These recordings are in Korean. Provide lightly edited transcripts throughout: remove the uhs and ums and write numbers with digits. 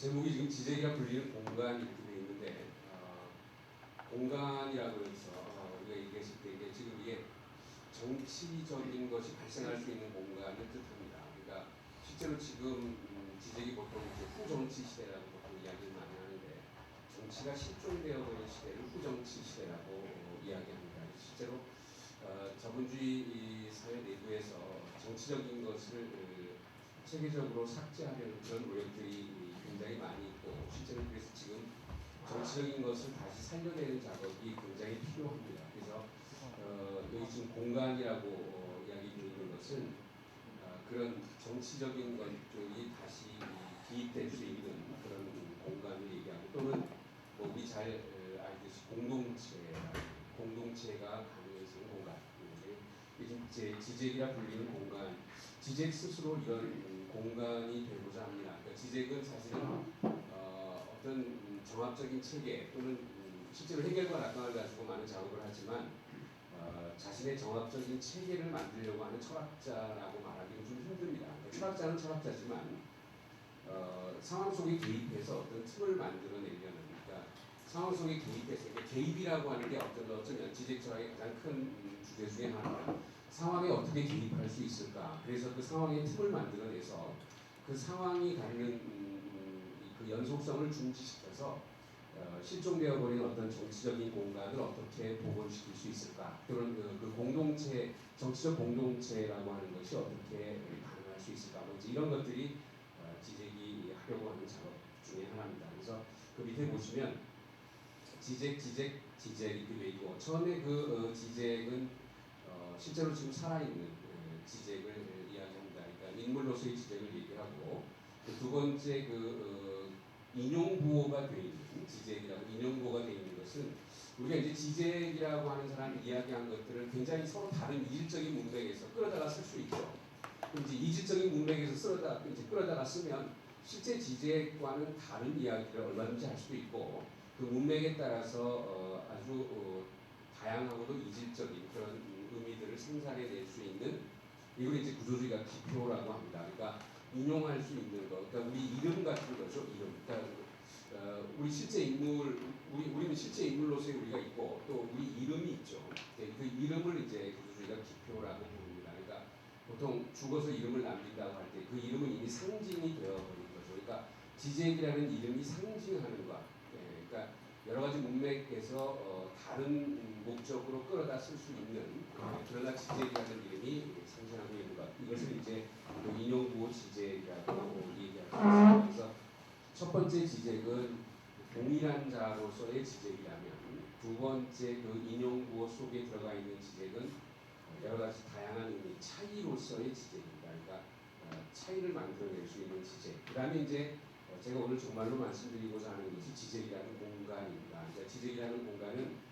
제목이 지금 지적이라 불리는 공간 이렇게 되어 있는데 공간이라고 해서 우리가 얘기했을 때 이게 지금 이게 정치적인 것이 발생할 수 있는 공간을 뜻합니다. 그러니까 실제로 지금 지적이 보통 이제 후정치 시대라고 보통 이야기를 많이 하는데 정치가 실종되어 버린 시대를 후정치 시대라고 이야기합니다. 실제로 자본주의 사회 내부에서 정치적인 것을 체계적으로 삭제하려는 그런 노력들이 굉장히 많이 있고 실제로 그래서 지금 정치적인 것을 다시 살려내는 작업이 굉장히 필요합니다. 그래서 여기 지금 공간이라고 이야기되어 있는 것은 그런 정치적인 것들이 다시 기입될 수 있는 그런 공간을 얘기하고 또는 뭐 우리 잘 알듯이 공동체가 가능해지는 공간, 이제 지적이라 불리는 공간, 지적 스스로 이런 공간이 되고자 합니다. 그러니까 지적은 사실은 어떤 종합적인 체계 또는 실제로 해결과 낙관을 가지고 많은 작업을 하지만 자신의 종합적인 체계를 만들려고 하는 철학자라고 말하기는 좀 힘듭니다. 그러니까 철학자는 철학자지만 상황 속에 개입해서 어떤 틈을 만들어내려는, 그러니까 상황 속에 개입해서, 그러니까 개입이라고 하는 게 어쩌면 지적 철학의 가장 큰 주제 중에 하나가 상황에 어떻게 개입할 수 있을까. 그래서 그 상황에 틈을 만들어내서 그 상황이 갖는 그 연속성을 중지시켜서 실종되어 버린 어떤 정치적인 공간을 어떻게 복원시킬 수 있을까. 또는 그 공동체, 정치적 공동체라고 하는 것이 어떻게 가능할 수 있을까. 뭐 이런 것들이 지적이 하려고 하는 작업 중에 하나입니다. 그래서 그 밑에 보시면 지적 이렇게 되어 있고 처음에 그 지적은 실제로 지금 살아있는 지적을 이야기합니다. 그러니까 인물로서의 지적을 얘기하고 두 번째 인용부호가 되어 있는 지적이라고 인용부호가 되어 있는 것은 우리가 이제 지적이라고 하는 사람이 이야기한 것들을 굉장히 서로 다른 이질적인 문맥에서 끌어다가 쓸 수 있죠. 이제 이질적인 문맥에서 끌어다가 쓰면 실제 지적과는 다른 이야기를 얼마든지 할 수도 있고 그 문맥에 따라서 아주 다양하고도 이질적인 그런 의미들을 생산해낼 수 있는 이걸 이제 구조주의가 기표라고 합니다. 그러니까 인용할 수 있는 것, 그러니까 우리 이름 같은 거죠. 이름. 그러니까 우리 실제 인물, 우리는 실제 인물로서의 우리가 있고 또 우리 이름이 있죠. 그 이름을 이제 구조주의가 기표라고 부릅니다. 그러니까 보통 죽어서 이름을 남긴다고 할 때 그 이름은 이미 상징이 되어버린 거죠. 그러니까 지적이라는 이름이 상징하는 것. 그러니까 여러 가지 문맥에서 다른 목적으로 끌어다 쓸 수 있는 그러나 지적이라는 이름이 상징하고 있는 것. 이것을 이제 인용부호 지적이라고 얘기할 수 있습니다. 그래서 첫 번째 지적은 동일한 자로서의 지적이라면 두 번째 그 인용부호 속에 들어가 있는 지적은 여러 가지 다양한 의미, 차이로서의 지적입니다. 그러니까 차이를 만들어낼 수 있는 지적. 그 다음에 이제 제가 오늘 정말로 말씀드리고자 하는 것이 지적이라는 공간입니다. 그러니까 지적이라는 공간은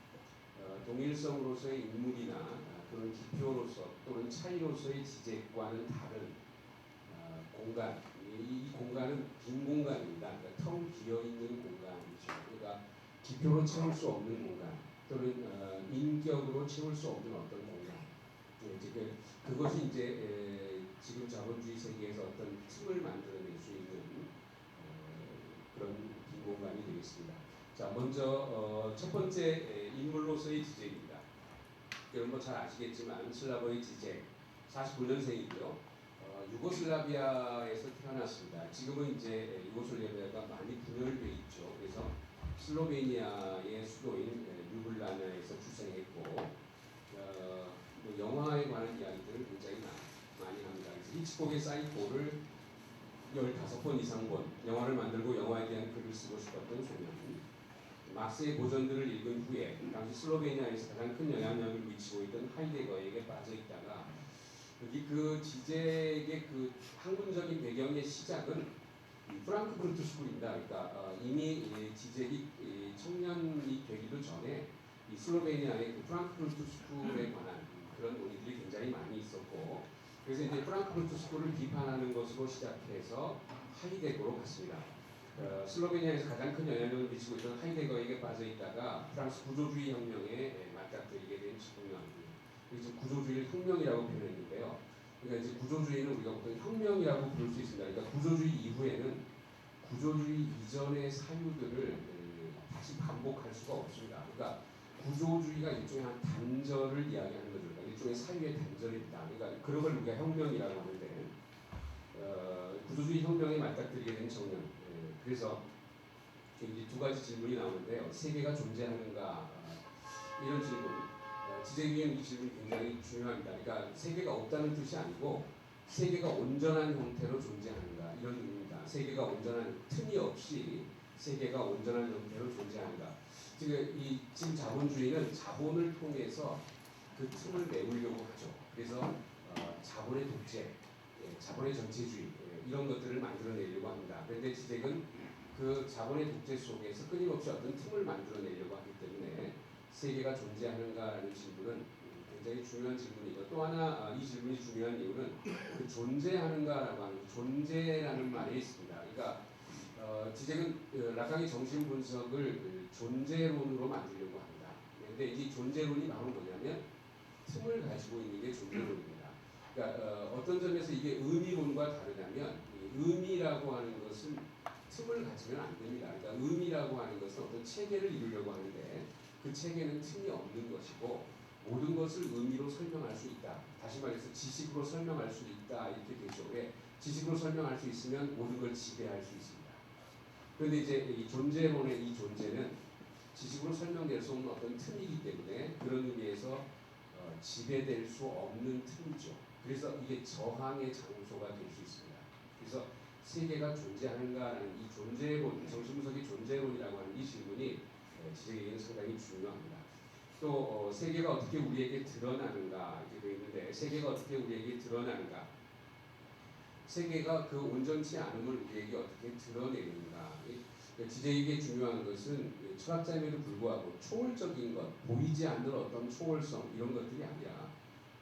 동일성으로서의 인물이나 또는 기표로서 또는 차이로서의 지적과는 다른 공간. 이 공간은 빈 공간입니다. 그러니까 텅 비어 있는 공간이죠. 그러니까 기표로 채울 수 없는 공간 또는 인격으로 채울 수 없는 어떤 공간. 그것이 이제 지금 자본주의 세계에서 어떤 틈을 만들어낼 수 있는 그런 빈 공간이 되겠습니다. 자, 먼저 첫 번째 인물로서의 지적입니다. 여러분 뭐 잘 아시겠지만 슬라보의 지적 49년생이고요. 유고슬라비아에서 태어났습니다. 지금은 이제 유고슬라비아가 많이 분열되어 있죠. 그래서 슬로베니아의 수도인 류블라나에서 출생했고 뭐 영화에 관한 이야기들을 굉장히 많이 합니다. 그래서 히치콕의 사이코를 15번 이상 본 영화를 만들고 영화에 대한 글을 쓰고 싶었던 소년. 막스의 고전들을 읽은 후에 당시 슬로베니아에서 가장 큰 영향력을 미치고 있던 하이데거에게 빠져 있다가 여기 그 지적의 그 학문적인 배경의 시작은 프랑크푸르트 스쿨입니다. 그러니까 이미 지적이 청년이 되기도 전에 이 슬로베니아의 그 프랑크푸르트 스쿨에 관한 그런 논의들이 굉장히 많이 있었고 그래서 이제 프랑크푸르트 스쿨을 비판하는 것으로 시작해서 하이데거로 갔습니다. 슬로베니아에서 가장 큰 영향력을 미치고 있던 하이데거에게 빠져 있다가 프랑스 구조주의 혁명에 맞닥뜨리게 된 19년. 그래서 구조주의를 혁명이라고 표현했는데요. 그러니까 이제 구조주의는 우리가 보통 혁명이라고 부를 수 있습니다. 그러니까 구조주의 이후에는 구조주의 이전의 사유들을 다시 반복할 수가 없습니다. 그러니까 구조주의가 일종의 한 단절을 이야기하는 거죠. 그러니까 일종의 사유의 단절입니다. 그러니까 그런 걸 우리가 혁명이라고 하는데 구조주의 혁명에 맞닥뜨리게 된 청년. 그래서 이제 두 가지 질문이 나오는데요. 세계가 존재하는가 이런 질문. 지적인 이 질문이 굉장히 중요합니다. 그러니까 세계가 없다는 뜻이 아니고 세계가 온전한 형태로 존재하는가 이런 의미입니다. 세계가 온전한 틈이 없이 세계가 온전한 형태로 존재하는가. 지금 자본주의는 자본을 통해서 그 틈을 메우려고 하죠. 그래서 자본의 독재, 자본의 전체주의 이런 것들을 만들어내려고 합니다. 그런데 지적은 그 자본의 독재 속에서 끊임없이 어떤 틈을 만들어내려고 하기 때문에 세계가 존재하는가라는 질문은 굉장히 중요한 질문이고 또 하나 이 질문이 중요한 이유는 그 존재하는가라고 하는 존재라는 말이 있습니다. 그러니까 지적은 라칸의 정신 분석을 존재론으로 만들려고 합니다. 그런데 이 존재론이 바로 뭐냐면 틈을 가지고 있는 게 존재론입니다. 그러니까 어떤 점에서 이게 의미론과 다르냐면 의미라고 하는 것은 틈을 가지면 안 됩니다. 그러니까 의미라고 하는 것은 어떤 체계를 이루려고 하는데 그 체계는 틈이 없는 것이고 모든 것을 의미로 설명할 수 있다. 다시 말해서 지식으로 설명할 수 있다. 이렇게 되죠. 왜? 지식으로 설명할 수 있으면 모든 걸 지배할 수 있습니다. 그런데 이제 이 존재론의 이 존재는 지식으로 설명될 수 없는 어떤 틈이기 때문에 그런 의미에서 지배될 수 없는 틈이죠. 그래서 이게 저항의 장소가 될 수 있습니다. 그래서 세계가 존재하는가라는 이 존재론, 정신분석의 존재론이라고 하는 이 질문이 지적에게는 상당히 중요합니다. 또 세계가 어떻게 우리에게 드러나는가 이렇게 되어 있는데 세계가 어떻게 우리에게 드러나는가? 세계가 그 온전치 않음을 우리에게 어떻게 드러내는가? 지적에게 중요한 것은 철학자임에도 불구하고 초월적인 것, 보이지 않는 어떤 초월성 이런 것들이 아니라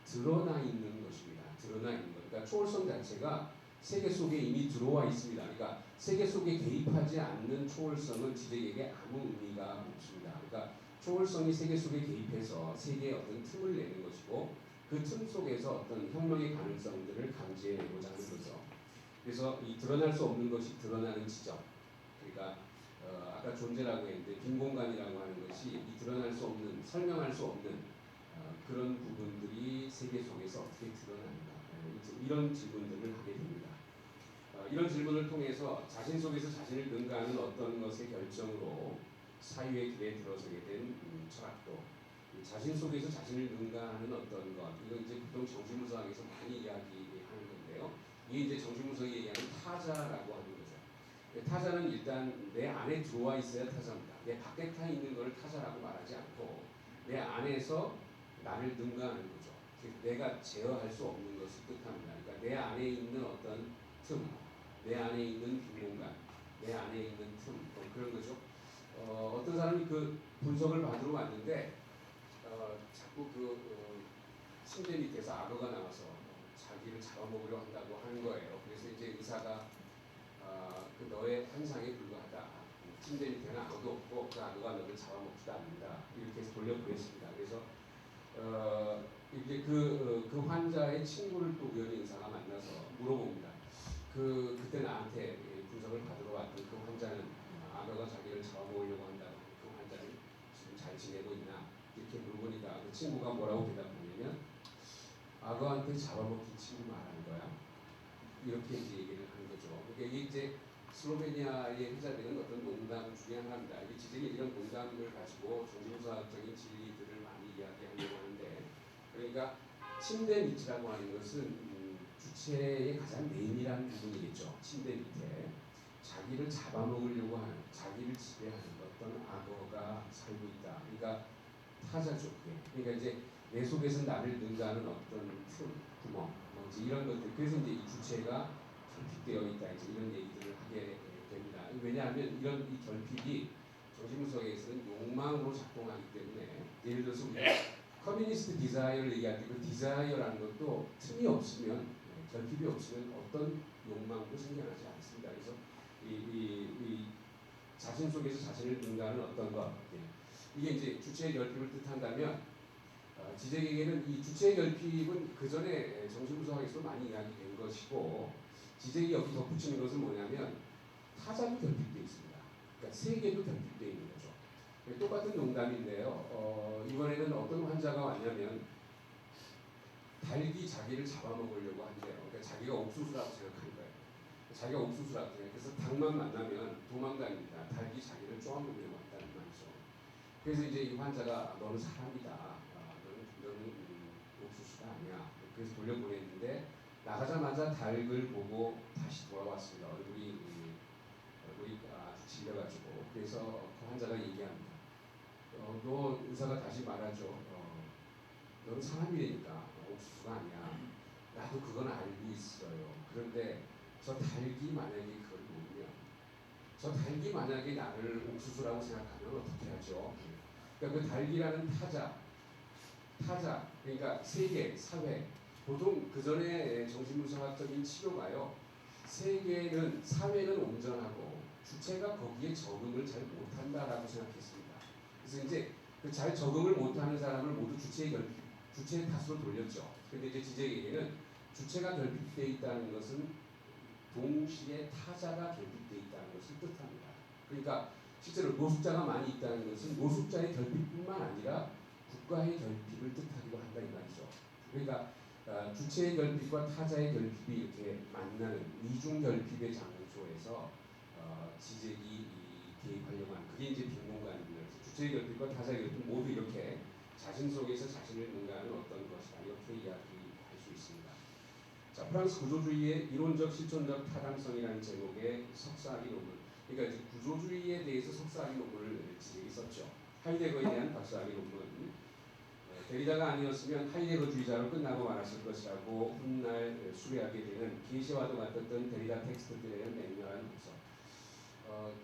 드러나 있는 것입니다. 드러나 있는 것. 그러니까 초월성 자체가 세계 속에 이미 들어와 있습니다. 그러니까 세계 속에 개입하지 않는 초월성은 지적에게 아무 의미가 없습니다. 그러니까 초월성이 세계 속에 개입해서 세계에 어떤 틈을 내는 것이고 그 틈 속에서 어떤 혁명의 가능성들을 감지해내고자 하는 거죠. 그래서 이 드러날 수 없는 것이 드러나는 지점. 그러니까 아까 존재라고 했는데 빈 공간이라고 하는 것이 이 드러날 수 없는, 설명할 수 없는 그런 부분들이 세계 속에서 어떻게 드러나는가 이런 질문들을 하게 됩니다. 이런 질문을 통해서 자신 속에서 자신을 능가하는 어떤 것의 결정으로 사유의 길에 들어서게 된 철학도 자신 속에서 자신을 능가하는 어떤 것 이건 이제 보통 정신분석학에서 많이 이야기하는 건데요. 이게 이제 정신분석이 얘기하는 타자라고 하는 거죠. 타자는 일단 내 안에 들어와 있어야 타자입니다. 내 밖에 타 있는 걸 타자라고 말하지 않고 내 안에서 나를 능가하는 거죠. 내가 제어할 수 없는 것을 뜻합니다. 그러니까 내 안에 있는 어떤 틈, 내 안에 있는 빈 공간, 내 안에 있는 틈 그런 거죠. 어떤 사람이 그 분석을 받으러 왔는데 자꾸 침대 밑에서 악어가 나와서 자기를 잡아먹으려 한다고 하는 거예요. 그래서 이제 의사가 그 너의 환상에 불과하다. 침대 밑에는 아무도 없고 그 악어가 너를 잡아먹지도 않는다. 이렇게 해서 돌려보냈습니다. 그래서 이제 그 환자의 친구를 또 우연히 의사가 만나서 물어봅니다. 그때 나한테 분석을 받으러 왔던 그 환자는 악어가 자기를 잡아먹으려고 한다고 그 환자는 지금 잘 지내고 있나 이렇게 물어보니까 그 친구가 뭐라고 대답하냐면 악어한테 잡아먹힌 친구 말하는 거야. 이렇게 이제 얘기를 하는 거죠. 그러니까 이게 이제 슬로베니아에 회자되는 어떤 농담 중에 하나입니다. 이 지적이 이런 농담을 가지고 정신분석적인 진리들을 많이 이야기하려고 하는데 그러니까 침대 밑이라고 하는 것은 주체의 가장 내밀한 부분이겠죠. 침대 밑에 자기를 잡아먹으려고 하는, 자기를 지배하는 어떤 악어가 살고 있다. 그러니까 타자죠. 그러니까 이제 내 속에서 나를 능가하는 어떤 틈, 구멍, 이제 이런 것들. 그래서 이제 이 주체가 결핍되어 있다. 이제 이런 얘기들을 하게 됩니다. 왜냐하면 이런 이 결핍이 정신분석에서는 욕망으로 작동하기 때문에 예를 들어서 우리가 커뮤니스트 디자이어를 얘기할 때 그 디자이어라는 것도 틈이 없으면 결핍이 없으면 어떤 욕망도 생겨나지 않습니다. 그래서 이 자신 속에서 자신을 능가하는 어떤 것 이게 이제 주체의 결핍을 뜻한다면 지적에게는 이 주체의 결핍은 그 전에 정신분석학에서 많이 이야기된 것이고 지적이 여기 덧붙이는 것은 뭐냐면 타자도 결핍되어 있습니다. 그러니까 세계도 결핍되어 있는 거죠. 똑같은 농담인데요. 이번에는 어떤 환자가 왔냐면 닭이 자기를 잡아먹으려고 한대요. 그러니까 자기가 옥수수라고 생각하는 거예요. 자기가 옥수수라고 생각해요. 그래서 닭만 만나면 도망다닙니다. 닭이 자기를 쪼아먹으려고 한다는 말이죠. 그래서 이제 이 환자가 너는 사람이다. 너는 옥수수가 아니야. 그래서 돌려보냈는데 나가자마자 닭을 보고 다시 돌아왔습니다. 얼굴이 아주 질려가지고. 그래서 그 환자가 얘기합니다. 너 의사가 다시 말하죠. 너는 사람이니까 옥수수가 아니야. 나도 그건 알고 있어요. 그런데 저 닭이 만약에 그걸 모르면, 저 닭이 만약에 나를 옥수수라고 생각하면 어떻게 하죠? 그러니까 그 닭이라는 타자, 그러니까 세계, 사회. 보통 그 전에 정신분석학적인 치료가요. 세계는, 사회는 온전하고 주체가 거기에 적응을 잘 못한다라고 생각했습니다. 그래서 이제 그 잘 적응을 못하는 사람을 모두 주체의 탓으로 돌렸죠. 근데 이제 지적에게는 주체가 결핍되어 있다는 것은 동시에 타자가 결핍되어 있다는 것을 뜻합니다. 그러니까 실제로 노숙자가 많이 있다는 것은 노숙자의 결핍뿐만 아니라 국가의 결핍을 뜻하기도 한다 이 말이죠. 그러니까 주체의 결핍과 타자의 결핍이 이렇게 만나는 이중 결핍의 장소에서 지적이 개입하려고 하는 그게 이제 빈공간입니다. 그래서 주체의 결핍과 타자의 결핍 모두 이렇게 자신 속에서 자신을 능가하는 어떤 것이다 이렇게 이야기할 수 있습니다. 자, 프랑스 구조주의의 이론적 실존적 타당성이라는 제목의 석사학위 논문. 그러니까 이제 구조주의에 대해서 석사학위 논문을 지적이 썼죠. 하이데거에 대한 박사학위 논문. 데리다가 아니었으면 하이데거주의자로 끝나고 말았을 것이라고 훗날 수배하게 되는 계시와도 같았던 데리다 텍스트들에 대한 맹렬한 분석.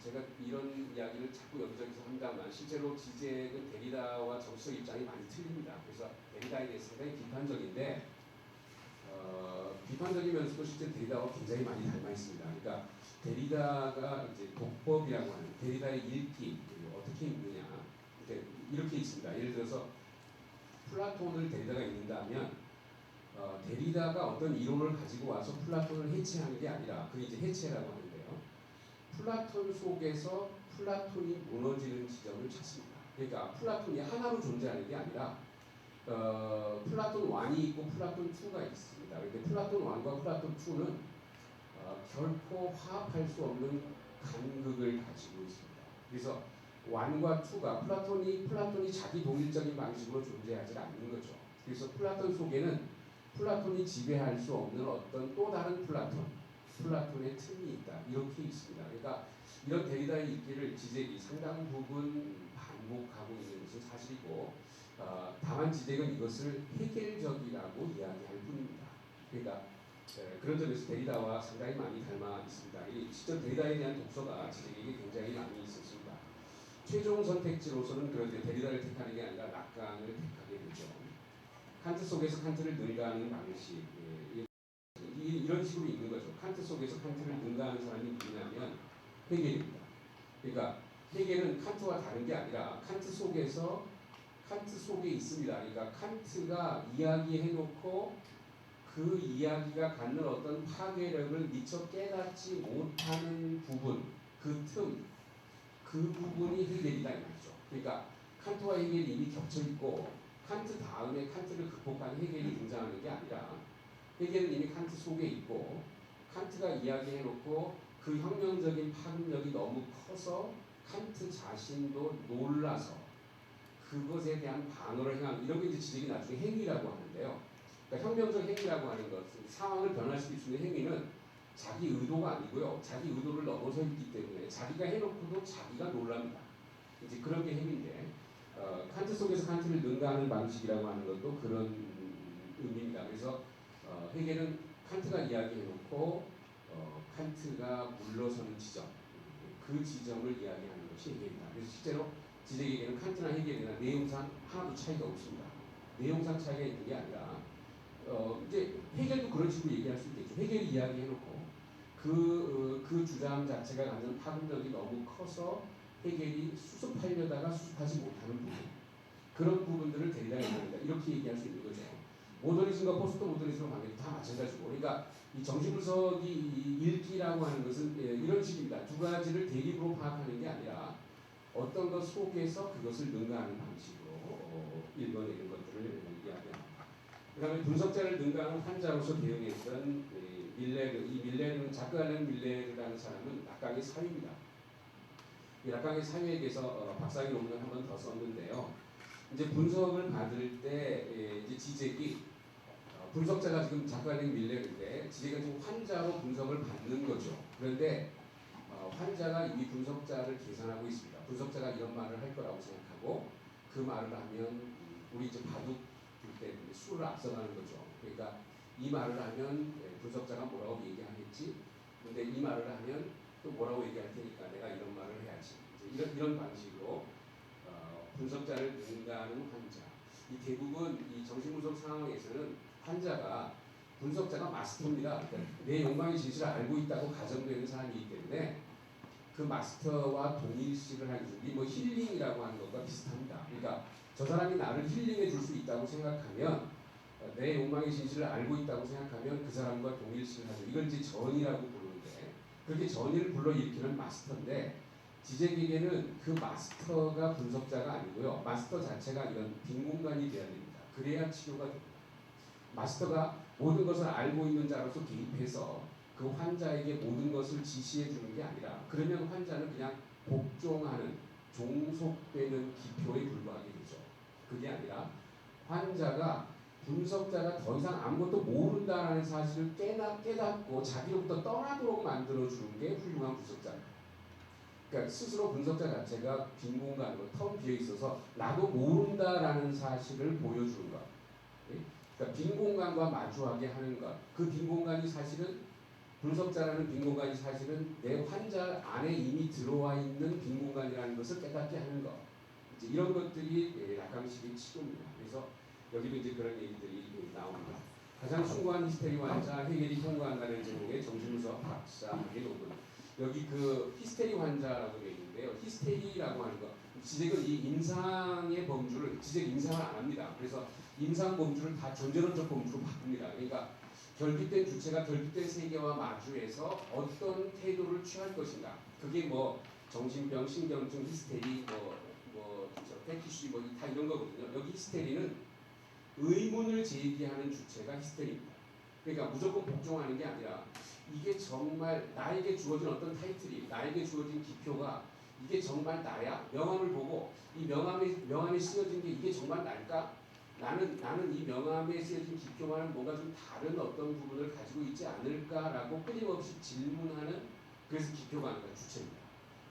제가 이런 이야기를 자꾸 여기저기서 합니다만 실제로 지제는 데리다와 정치적 입장이 많이 틀립니다. 그래서 데리다에 대해서 상당히 비판적인데 비판적이면서도 실제 데리다와 굉장히 많이 닮아 있습니다. 그러니까 데리다가 이제 독법이라고 하는 데리다의 읽기 어떻게 읽느냐 이렇게 있습니다. 예를 들어서 플라톤을 데리다가 읽는다면 데리다가 어떤 이론을 가지고 와서 플라톤을 해체하는 게 아니라 그게 이제 해체라고 하는데요. 플라톤 속에서 플라톤이 무너지는 지점을 찾습니다. 그러니까 플라톤이 하나로 존재하는 게 아니라 플라톤 1이 있고 플라톤 2가 있습니다. 그런데 플라톤 1과 플라톤 2는 결코 화합할 수 없는 간극을 가지고 있습니다. 그래서 1과 2가 플라톤이 자기 동일적인 방식으로 존재하지 않는 거죠. 그래서 플라톤 속에는 플라톤이 지배할 수 없는 어떤 또 다른 플라톤의 틈이 있다. 이렇게 있습니다. 그러니까 이런 데리다의 읽기를 지적이 상당 부분 반복하고 있는 것은 사실이고 다만 지적은 이것을 해결적이라고 이야기할 뿐입니다. 그러니까 그런 점에서 데리다와 상당히 많이 닮아 있습니다. 실제 데리다에 대한 독서가 지적에게 굉장히 많이 있었습니다. 최종 선택지로서는 그런데 데리다를 택하는 게 아니라 락강을 택하게 되죠. 칸트 속에서 칸트를 능가하는 방식 이런 식으로 있는 거죠. 칸트 속에서 칸트를 능가하는 사람이 누구냐면 헤겔입니다. 그러니까 헤겔은 칸트와 다른 게 아니라 칸트 속에 있습니다. 그러니까 칸트가 이야기해놓고 그 이야기가 갖는 어떤 파괴력을 미처 깨닫지 못하는 부분, 그 부분이 헤겔이다 이 말이죠. 그러니까 칸트와 헤겔이 이미 겹쳐 있고 칸트 다음에 칸트를 극복한 헤겔이 등장하는 게 아니라 헤겔은 이미 칸트 속에 있고 칸트가 이야기해놓고 그 혁명적인 파급력이 너무 커서 칸트 자신도 놀라서 그것에 대한 반어를 행한 이런 게 이제 지적이 나중에 행위라고 하는데요. 그러니까 혁명적 행위라고 하는 것은 상황을 변화시킬 수 있는 행위는 자기 의도가 아니고요. 자기 의도를 넘어서 있기 때문에 자기가 해놓고도 자기가 놀랍니다. 이제 그런 게 행위인데 칸트 속에서 칸트를 능가하는 방식이라고 하는 것도 그런 의미입니다. 그래서 헤겔은 칸트가 이야기해놓고 칸트가 물러서는 지점, 그 지점을 이야기하는 것이 헤겔이다. 그래서 실제로 지적에게는 칸트나 헤겔이나 내용상 하나도 차이가 없습니다. 내용상 차이가 있는 게 아니라 이제 헤겔도 그런 식으로 얘기할 수 있겠죠. 헤겔이 이야기해놓고 그 주장 자체가 갖는 파급력이 너무 커서 헤겔이 수습하려다가 수습하지 못하는 부분, 그런 부분들을 데리다 얘기합니다. 이렇게 얘기할 수 있는 거죠. 모더니즘과 포스트 모더니즘과 관계도 다 마찬가지고, 그러니까 이 정신분석이 읽기라고 하는 것은 이런 식입니다. 두 가지를 대립으로 파악하는 게 아니라 어떤 것 속에서 그것을 능가하는 방식으로 읽어내는 것들을 이야기합니다. 그다음에 분석자를 능가하는 환자로서 대응했던 밀레르, 이 밀레르는 작가는 밀레르라는 사람은 락강의 사위입니다. 이 락강의 사위에 대해서 박사학위 논문을 한 번 더 썼는데요. 이제 분석을 받을 때 이제 지적이 분석자가 지금 작가는 밀레르인데 지적은 지금 환자로 분석을 받는 거죠. 그런데 환자가 이 분석자를 계산하고 있습니다. 분석자가 이런 말을 할 거라고 생각하고 그 말을 하면 우리 이제 바둑 둘때 수를 앞서가는 거죠. 그러니까 이 말을 하면 분석자가 뭐라고 얘기하겠지. 근데 이 말을 하면 또 뭐라고 얘기할 테니까 내가 이런 말을 해야지. 이제 이런 방식으로 분석자를 능가하는 환자. 이 대부분 이 정신분석 상황에서는 환자가 분석자가 마스터입니다. 그러니까 내 욕망의 진실을 알고 있다고 가정되는 사람이기 때문에 그 마스터와 동일시를 하는 이 뭐 힐링이라고 하는 것과 비슷합니다. 그러니까 저 사람이 나를 힐링해 줄 수 있다고 생각하면 내 욕망의 진실을 알고 있다고 생각하면 그 사람과 동일시를 하죠. 이걸 이제 전이라고 부르는데 그렇게 전이를 불러일으키는 마스터인데 지적에게는 그 마스터가 분석자가 아니고요. 마스터 자체가 이런 빈 공간이 되어야 됩니다. 그래야 치료가 됩니다. 마스터가 모든 것을 알고 있는 자로서 개입해서 그 환자에게 모든 것을 지시해 주는 게 아니라 그러면 환자는 그냥 복종하는 종속되는 기표에 불과하게 되죠. 그게 아니라 환자가 분석자가 더 이상 아무것도 모른다는 사실을 깨닫고 자기로부터 떠나도록 만들어주는 게 훌륭한 분석자입니다. 그러니까 스스로 분석자 자체가 빈 공간으로 텅 비어 있어서 나도 모른다라는 사실을 보여주는 것. 그러니까 빈 공간과 마주하게 하는 것. 그 빈 공간이 사실은 분석자라는 빈 공간이 사실은 내 환자 안에 이미 들어와 있는 빈 공간이라는 것을 깨닫게 하는 것. 이제 이런 것들이 락강식의 치료입니다. 그래서 여기도 이제 그런 얘기들이 나옵니다. 가장 숭고한 히스테리 환자 해결이 통과한다는 제목의 정신분석 박사학위 논문. 여기 그 히스테리 환자라고 되어 있는데요. 히스테리라고 하는 거, 지적은 이 임상의 범주를 지적 임상을 안 합니다. 그래서 임상 범주를 다 존재론적 범주로 바꿉니다. 그러니까 결핍된 주체가 결핍된 세계와 마주해서 어떤 태도를 취할 것인가. 그게 뭐 정신병, 신경증, 히스테리, 패티시 다 이런 거거든요. 여기 히스테리는 의문을 제기하는 주체가 히스테리입니다. 그러니까 무조건 복종하는 게 아니라 이게 정말 나에게 주어진 어떤 타이틀이, 나에게 주어진 기표가 이게 정말 나야? 명함을 보고 이 명함에 쓰여진 게 이게 정말 날까? 나는 이 명함에 쓰여진 기표와는 뭔가 좀 다른 어떤 부분을 가지고 있지 않을까라고 끊임없이 질문하는, 그래서 기표가 아니라 주체입니다.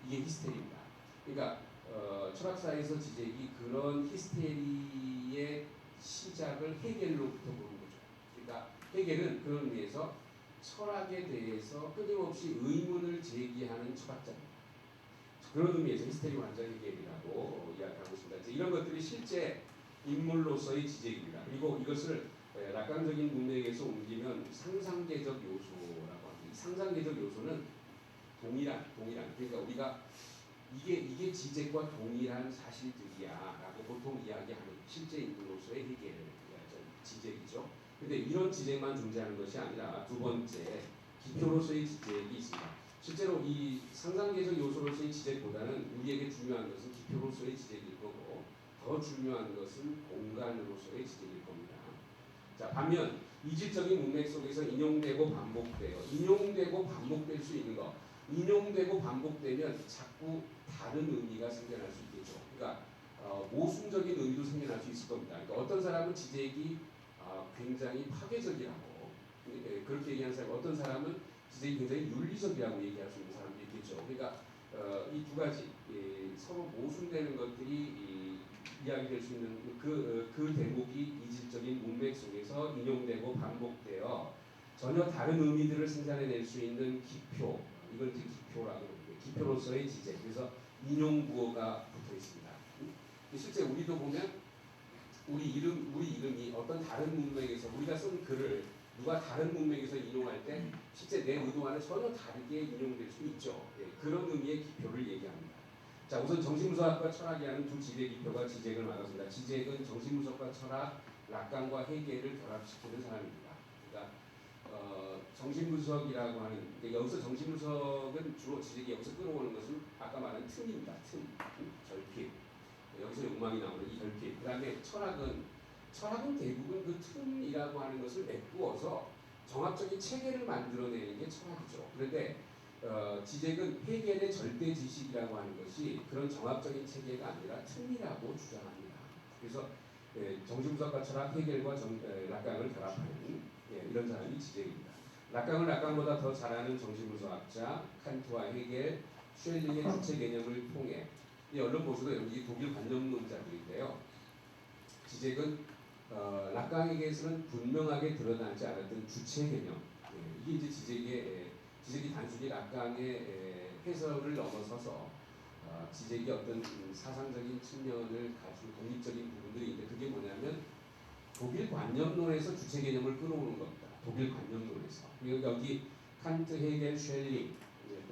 이게 히스테리입니다. 그러니까 철학사에서 지적이 그런 히스테리의 시작을 헤겔로부터 보는 거죠. 그러니까 헤겔은 그런 의미에서 철학에 대해서 끊임없이 의문을 제기하는 철학자입니다. 그런 의미에서 히스테리 환자 헤겔이라고 이야기하고 있습니다. 이런 것들이 실제 인물로서의 지적입니다. 그리고 이것을 락강적인 문맥에서 옮기면 상상계적 요소라고 합니다. 이 상상계적 요소는 동일한 그러니까 우리가 이게 지적과 동일한 사실들이야라고 보통 이야기하는 실제 인물로서의 해결 지적이죠. 근데 이런 지적만 존재하는 것이 아니라 두 번째 기표로서의 지적이 있습니다. 실제로 이 상상계적 요소로서의 지적보다는 우리에게 중요한 것은 기표로서의 지적일 거고 더 중요한 것은 공간으로서의 지적일 겁니다. 자, 반면 이질적인 문맥 속에서 인용되고 반복될 수 있는 것, 인용되고 반복되면 자꾸 다른 의미가 생겨날 수 있겠죠. 그러니까 모순적인 의미도 생겨날 수 있을 겁니다. 그러니까 어떤 사람은 지적이 굉장히 파괴적이라고 그렇게 얘기하는 사람, 어떤 사람은 지적이 굉장히 윤리적이라고 얘기할 수 있는 사람도 있겠죠. 그러니까 이 두 가지 서로 모순되는 것들이 이야기될 수 있는 그 대목이 이질적인 문맥 속에서 인용되고 반복되어 전혀 다른 의미들을 생산해낼 수 있는 기표, 이걸 이제 기표라고 합니다. 기표로서의 지적. 그래서 인용구어가 붙어 있습니다. 실제 우리도 보면 우리 이름이 어떤 다른 문맥에서 우리가 쓴 글을 누가 다른 문맥에서 인용할 때 실제 내 의도와는 전혀 다르게 인용될 수 있죠. 그런 의미의 기표를 얘기합니다. 자, 우선 정신분석과 철학이 하는 두 지적 기표가 지적을 말합니다. 지적은 정신분석과 철학, 락강과 헤겔을 결합시키는 사람입니다. 그러니까 정신분석이라고 하는, 여기서 정신분석은 주로 지적이 여기서 끌어오는 것은 아까 말한 틈입니다. 틈, 결핍. 여기서 욕망이 나오는 이 결핍. 그 다음에 철학은 대부분 그 틈이라고 하는 것을 메꾸어서 정합적인 체계를 만들어내는 게 철학이죠. 그런데 지적은 헤겔의 절대 지식이라고 하는 것이 그런 정합적인 체계가 아니라 틈이라고 주장합니다. 그래서 정신분석과 철학, 헤겔과 락강을 결합하는 이런 사람이 지적입니다. 락강을 락강보다 더 잘하는 정신분석학자 칸트와 헤겔, 쉘링의 주체 개념을 통해 이 언론 보시고 여기 독일 관념론자들인데요. 지적은 락강에게서는 분명하게 드러나지 않았던 주체 개념, 이게 이제 지적이 단순히 락강의 해설을 넘어서서 지적이 어떤 사상적인 측면을 가지고 독립적인 부분들이 있는데 그게 뭐냐면 독일 관념론에서 주체 개념을 끌어오는 겁니다. 독일 관념론에서. 그리고 여기 칸트, 헤겔, 쉘링,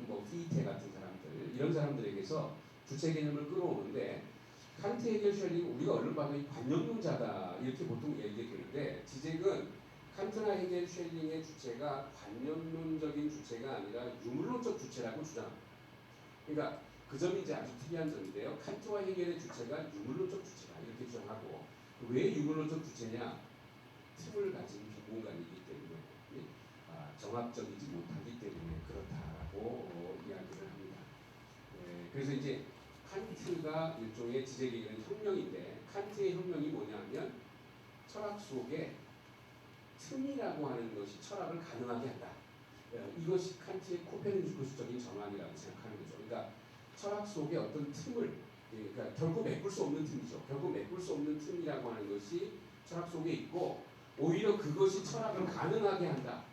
뭐 피테 같은 사람들 이런 사람들에게서 주체 개념을 끌어오는데 칸트, 헤겔, 쉘링 우리가 얼른 봐도 관념론자다 이렇게 보통 얘기되는데 지적은 칸트나 헤겔, 쉘링의 주체가 관념론적인 주체가 아니라 유물론적 주체라고 주장합니다. 그러니까 그 점이 이제 아주 특이한 점인데요. 칸트와 헤겔의 주체가 유물론적 주체다 이렇게 주장하고 왜 유물론적 주체냐? 틈을 가진 빈 공간이기 때문에 정합적이지 못하기 때문에 그렇다라고 이야기를 합니다. 그래서 이제 칸트가 일종의 지적에 이르는 혁명인데 칸트의 혁명이 뭐냐면 철학 속에 틈이라고 하는 것이 철학을 가능하게 한다. 이것이 칸트의 코페르니쿠스적인 전환이라고 생각하는 거죠. 그러니까 철학 속에 어떤 틈을, 그러니까 결국 메꿀 수 없는 틈이죠. 결국 메꿀 수 없는 틈이라고 하는 것이 철학 속에 있고 오히려 그것이 철학을 가능하게 한다.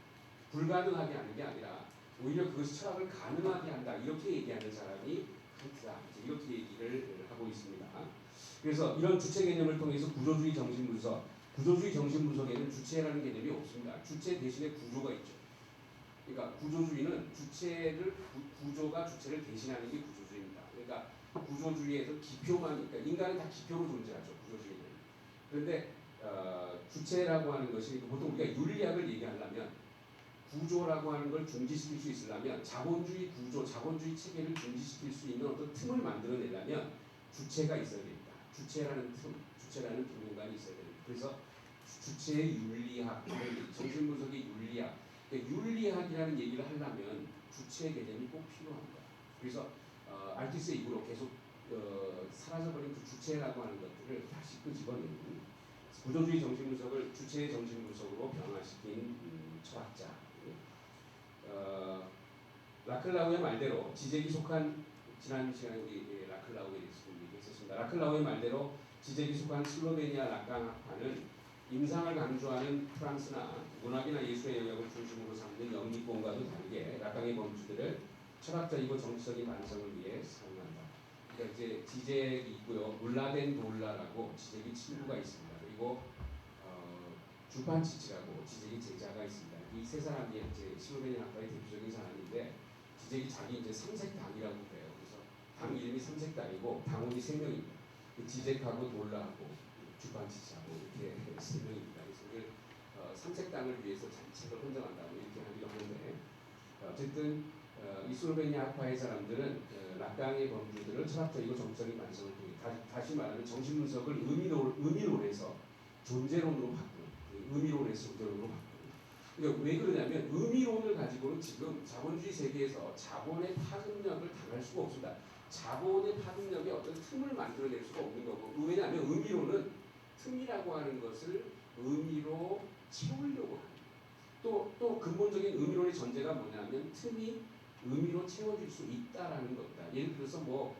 불가능하게 하는 게 아니라 오히려 그것이 철학을 가능하게 한다. 이렇게 얘기하는 사람이 칸트다. 이렇게 얘기를 하고 있습니다. 그래서 이런 주체 개념을 통해서 구조주의 정신분석에는 주체라는 개념이 없습니다. 주체 대신에 구조가 있죠. 그러니까 구조주의는 구조가 주체를 대신하는 게 구조주의입니다. 그러니까 구조주의에서 기표만, 그러니까 인간은 다 기표로 존재하죠. 구조주의는. 그런데 주체라고 하는 것이 보통 우리가 윤리학을 얘기하려면 구조라고 하는 걸 중지시킬 수 있으려면 자본주의 구조, 자본주의 체계를 중지시킬 수 있는 어떤 틈을 만들어내려면 주체가 있어야 됩니다. 주체라는 틈, 주체라는 빈 공간이 있어야 됩니다. 그래서 주체의 윤리학, 정신분석의 윤리학, 그러니까 윤리학이라는 얘기를 하려면 주체 개념이 꼭 필요합니다. 그래서 알티스의 입으로 계속 사라져버린 그 주체라고 하는 것들을 다시 끄집어내는 구조주의 정신분석을 주체의 정신분석으로 변화시킨 철학자. 라클라우의 말대로 지적이 속한, 지난 시간에 우리 라클라우에 대해서 얘기했었습니다. 라클라우의 말대로 지적이 속한 슬로베니아 락강파는 임상을 강조하는 프랑스나 문학이나 예술의 영역을 중심으로 삼는 영미권과도 다르게 락강의 범주들을 철학적이고 정치적인 반성을 위해 사용한다. 그러니까 이제 지적이 있고요. 물라덴 돌라라고 지적이 친구가 있습니다. 그리고 주판치치라고 지적이 제자가 있습니다. 이 세 사람이 이제 슬로베니아 학파의 대표적인 사람인데 지적이 자기 이제 삼색당이라고 그래요. 그래서 당 이름이 삼색당이고 당원이 3명입니다. 지적하고 돌라하고 주판치치하고 이렇게 3명입니다. 그래서 삼색당을 위해서 자책을 혼정한다고 이렇게 하기로 하는데 어쨌든 이 슬로베니아 학파의 사람들은 락강의 범주들을 철학적이고 정치적인 반성을 통해 다시 말하면 정신분석을 의미론에서 존재론으로 바꾸는, 의미론에서 존재론으로 바꾸는. 그러니까 왜 그러냐면 의미론을 가지고는 지금 자본주의 세계에서 자본의 파급력을 당할 수가 없습니다. 자본의 파급력에 어떤 틈을 만들어낼 수가 없는 거고, 왜냐하면 의미론은 틈이라고 하는 것을 의미로 채우려고 합니다. 또 근본적인 의미론의 전제가 뭐냐면 틈이 의미로 채워질 수 있다라는 겁니다. 예를 들어서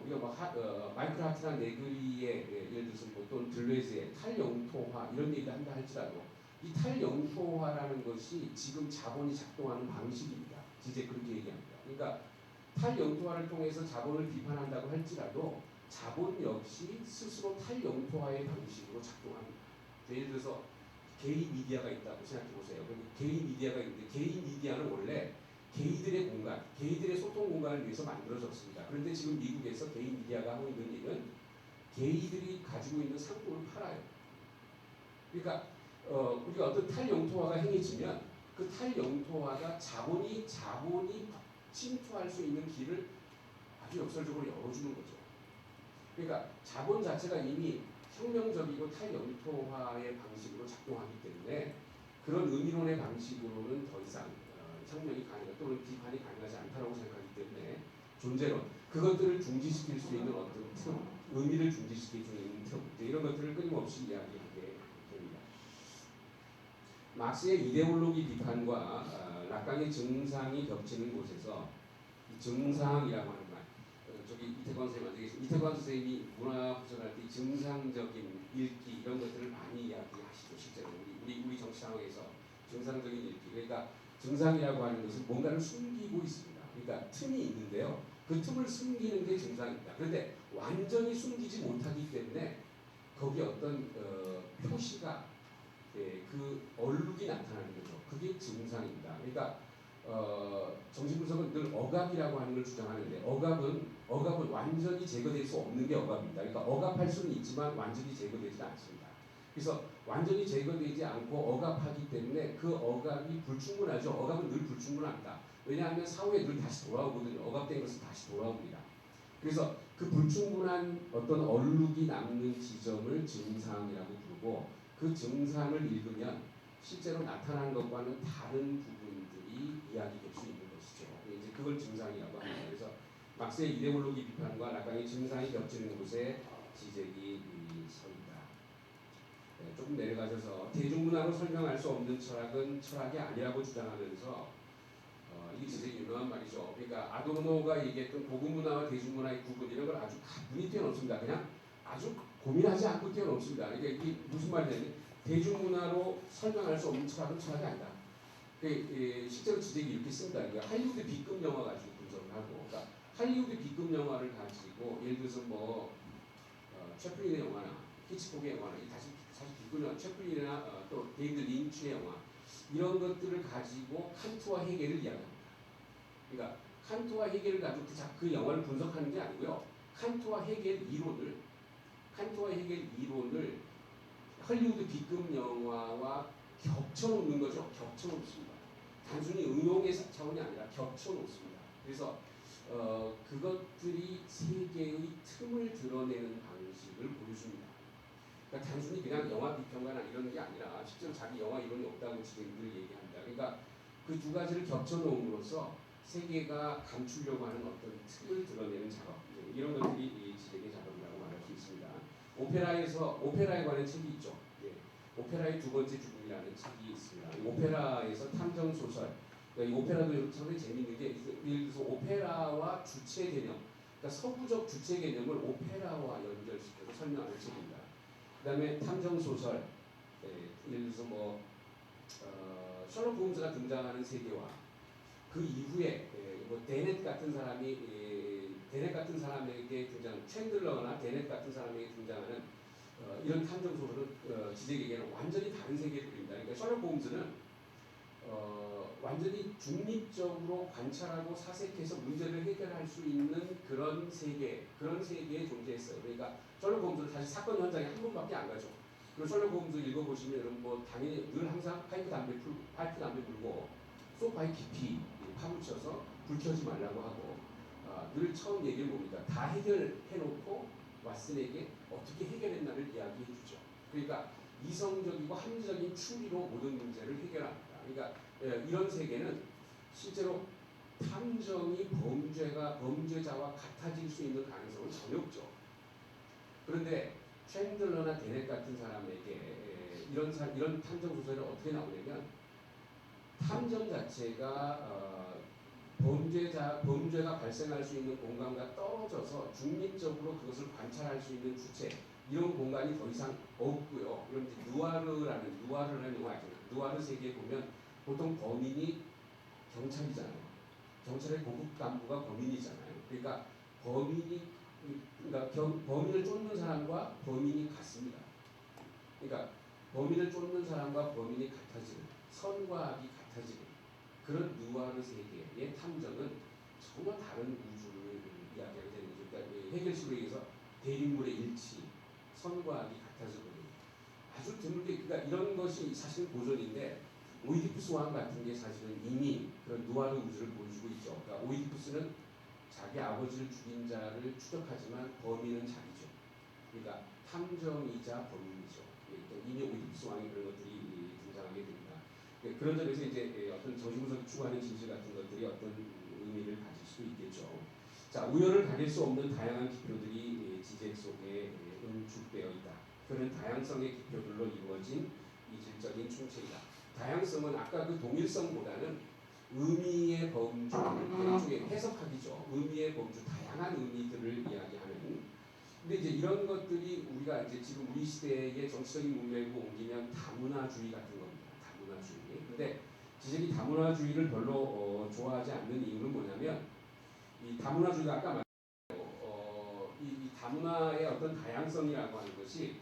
우리가 마이클 하트나 네그리의 예를 들어서 또는 들레즈의 탈영토화 이런 얘기를 한다 할지라도 이 탈영토화라는 것이 지금 자본이 작동하는 방식입니다. 이제 그렇게 얘기합니다. 그러니까 탈영토화를 통해서 자본을 비판한다고 할지라도 자본 역시 스스로 탈영토화의 방식으로 작동합니다. 예를 들어서 개인 미디어가 있다고 생각해 보세요. 개인 미디어가 있는데 개인 미디어는 원래 개인들의 공간, 개인들의 소통 공간을 위해서 만들어졌습니다. 그런데 지금 미국에서 개인 미디어가 하고 있는 일은 개인들이 가지고 있는 상품을 팔아요. 그러니까 우리가 어떤 탈영토화가 행해지면 그 탈영토화가 자본이 침투할 수 있는 길을 아주 역설적으로 열어주는 거죠. 그러니까 자본 자체가 이미 혁명적이고 탈영토화의 방식으로 작동하기 때문에 그런 의미론의 방식으로는 더 이상 혁명이 가능하다 또는 비판이 가능하지 않다고 생각하기 때문에 존재론 그것들을 중지시킬 수 있는 어떤 틈, 의미를 중지시킬 수 있는 틈 이런 것들을 끊임없이 이야기하게 됩니다. 막스의 이데올로기 비판과 락강의 증상이 겹치는 곳에서 이 증상이라고 하는 말 저기 이태관 선생님한테 이태관 선생님이 문화 구전할 때 증상적인 읽기 이런 것들을 많이 이야기하시죠. 실제로 우리 정치 상황에서 증상적인 읽기 그러니까 증상이라고 하는 것은 뭔가를 숨기고 있습니다. 그러니까 틈이 있는데요. 그 틈을 숨기는 게 증상입니다. 그런데 완전히 숨기지 못하기 때문에 거기에 어떤 표시가 그 얼룩이 나타나는 거죠. 그게 증상입니다. 그러니까 정신분석은 늘 억압이라고 하는 걸 주장하는데 억압은 완전히 제거될 수 없는 게 억압입니다. 그러니까 억압할 수는 있지만 완전히 제거되지 않습니다. 그래서 완전히 제거되지 않고 억압하기 때문에 그 억압이 불충분하죠. 억압은 늘 불충분합니다. 왜냐하면 사후에 늘 다시 돌아오거든요. 억압된 것은 다시 돌아옵니다. 그래서 그 불충분한 어떤 얼룩이 남는 지점을 증상이라고 부르고 그 증상을 읽으면 실제로 나타난 것과는 다른 부분들이 이야기될 수 있는 것이죠. 이제 그걸 증상이라고 합니다. 그래서 막스의 이데올로기 비판과 락강의 증상이 겹치는 곳에 지적이 서있다. 조금 내려가셔서 대중문화로 설명할 수 없는 철학은 철학이 아니라고 주장하면서 이게 진짜 유명한 말이죠. 그러니까 아도르노가 얘기했던 고급문화와 대중문화의 구분 이런 걸 아주 가분히 뛰어넘습니다. 그냥 아주 고민하지 않고 뛰어넘습니다. 그러니까 이게 무슨 말이냐면 대중문화로 설명할 수 없는 철학은 철학이 아니다. 실제로 지적이 이렇게 씁니다. 그러니까 할리우드 B급 영화 가지고 분석을 하고, 그러니까 할리우드 B급 영화를 가지고 예를 들어서 뭐 채플린의 영화나 히치콕의 영화나 사실 B급 영화, 채플린이나 또 데이비드 린치의 영화 이런 것들을 가지고 칸트와 헤겔을 이야기합니다. 그러니까 칸트와 헤겔을 가지고 그 영화를 분석하는 게 아니고요. 칸트와 헤겔 이론을 할리우드 B급 영화와 겹쳐놓는 거죠. 겹쳐놓습니다. 단순히 응용의 차원이 아니라 겹쳐놓습니다. 그래서 그것들이 세계의 틈을 드러내는 방식을 보여줍니다. 그러니까 단순히 그냥 영화 비평가나 이런 게 아니라 실제로 자기 영화 이론이 없다고 지금들 얘기합니다. 그러니까 그 두 가지를 겹쳐놓음으로써 세계가 감추려고 하는 어떤 틈을 드러내는 작업 이런 것들이 이 지적의 작업이라고 말할 수 있습니다. 오페라에 관한 책이 있죠. 예. 오페라의 두 번째 죽음이라는 책이 있습니다. 오페라에서 탐정 소설. 그러니까 이 오페라도 상당히 재미있는 게 예를 들어서 오페라와 주체 개념, 그러니까 서구적 주체 개념을 오페라와 연결시켜서 설명하는 책입니다. 그다음에 탐정 소설, 예를 들어서 뭐 셜록 홈즈가 등장하는 세계와 그 이후에 뭐 데넷 같은 사람에게 등장 챈들러나 데넷 같은 사람에게 등장하는 이런 탐정 소설은 지적에게는 완전히 다른 세계를 그립니다. 그러니까 셜록 홈즈는 완전히 중립적으로 관찰하고 사색해서 문제를 해결할 수 있는 그런 세계에 존재했어요. 그러니까 셜록 홈즈는 사실 사건 현장에 한 번밖에 안 가죠. 그리고 셜록 홈즈 읽어보시면 뭐 당연히 늘 항상 파이프 담배 불고 소파에 깊이 파묻혀서 불 켜지 말라고 하고 늘 처음 얘기를 뭡니까? 다 해결해놓고 왓슨에게 어떻게 해결했나를 이야기해주죠. 그러니까 이성적이고 합리적인 추리로 모든 문제를 해결합니다. 그러니까 이런 세계는 실제로 탐정이 범죄자와 같아질 수 있는 가능성은 전혀 없죠. 그런데 챈들러나 데넷 같은 사람에게 이런 탐정 소설이 어떻게 나오냐면 탐정 자체가 범죄가 발생할 수 있는 공간과 떨어져서 중립적으로 그것을 관찰할 수 있는 주체 이런 공간이 더 이상 없고요. 이런 누아르라는 영화 있잖아요. 누아르 세계에 보면 보통 범인이 경찰이잖아요. 경찰의 고급 간부가 범인이잖아요. 그러니까 범인을 쫓는 사람과 범인이 같습니다. 그러니까 범인을 쫓는 사람과 범인이 같아지는 선과 악이 같아지는 그런 누아르 세계의 탐정은 전혀 다른 우주를 이야기하게 되는 거죠. 그러니까 해결식으로 얘기해서 대립물의 일치, 선과 악이 같아지거든요. 아주 드물게 그러니까 이런 것이 사실은 고전인데 오이디푸스 왕 같은 게 사실은 이미 그런 누아르 우주를 보여주고 있죠. 그러니까 오이디푸스는 자기 아버지를 죽인 자를 추적하지만 범인은 자기죠. 그러니까 탐정이자 범인이죠. 이미 오이디푸스 왕이 그런 것들이 등장하게 됩니다. 그런 점에서 이제 어떤 정신분석이 추구하는 진실 같은 것들이 어떤 의미를 가질 수 있겠죠. 자, 우열을 가릴 수 없는 다양한 기표들이 지제 속에 응축되어 있다. 그런 다양성의 기표들로 이루어진 이질적인 충체이다. 다양성은 아까 그 동일성보다는 의미의 범주, 일종의 해석학이죠. 의미의 범주, 다양한 의미들을 이야기하는. 근데 이제 이런 것들이 우리가 이제 지금 우리 시대의 정치적인 문맥으로 옮기면 다문화주의 같은 겁니다. 다문화주의. 근데 지적이 다문화주의를 별로 좋아하지 않는 이유는 뭐냐면 이 다문화주의가 아까 이 다문화의 어떤 다양성이라고 하는 것이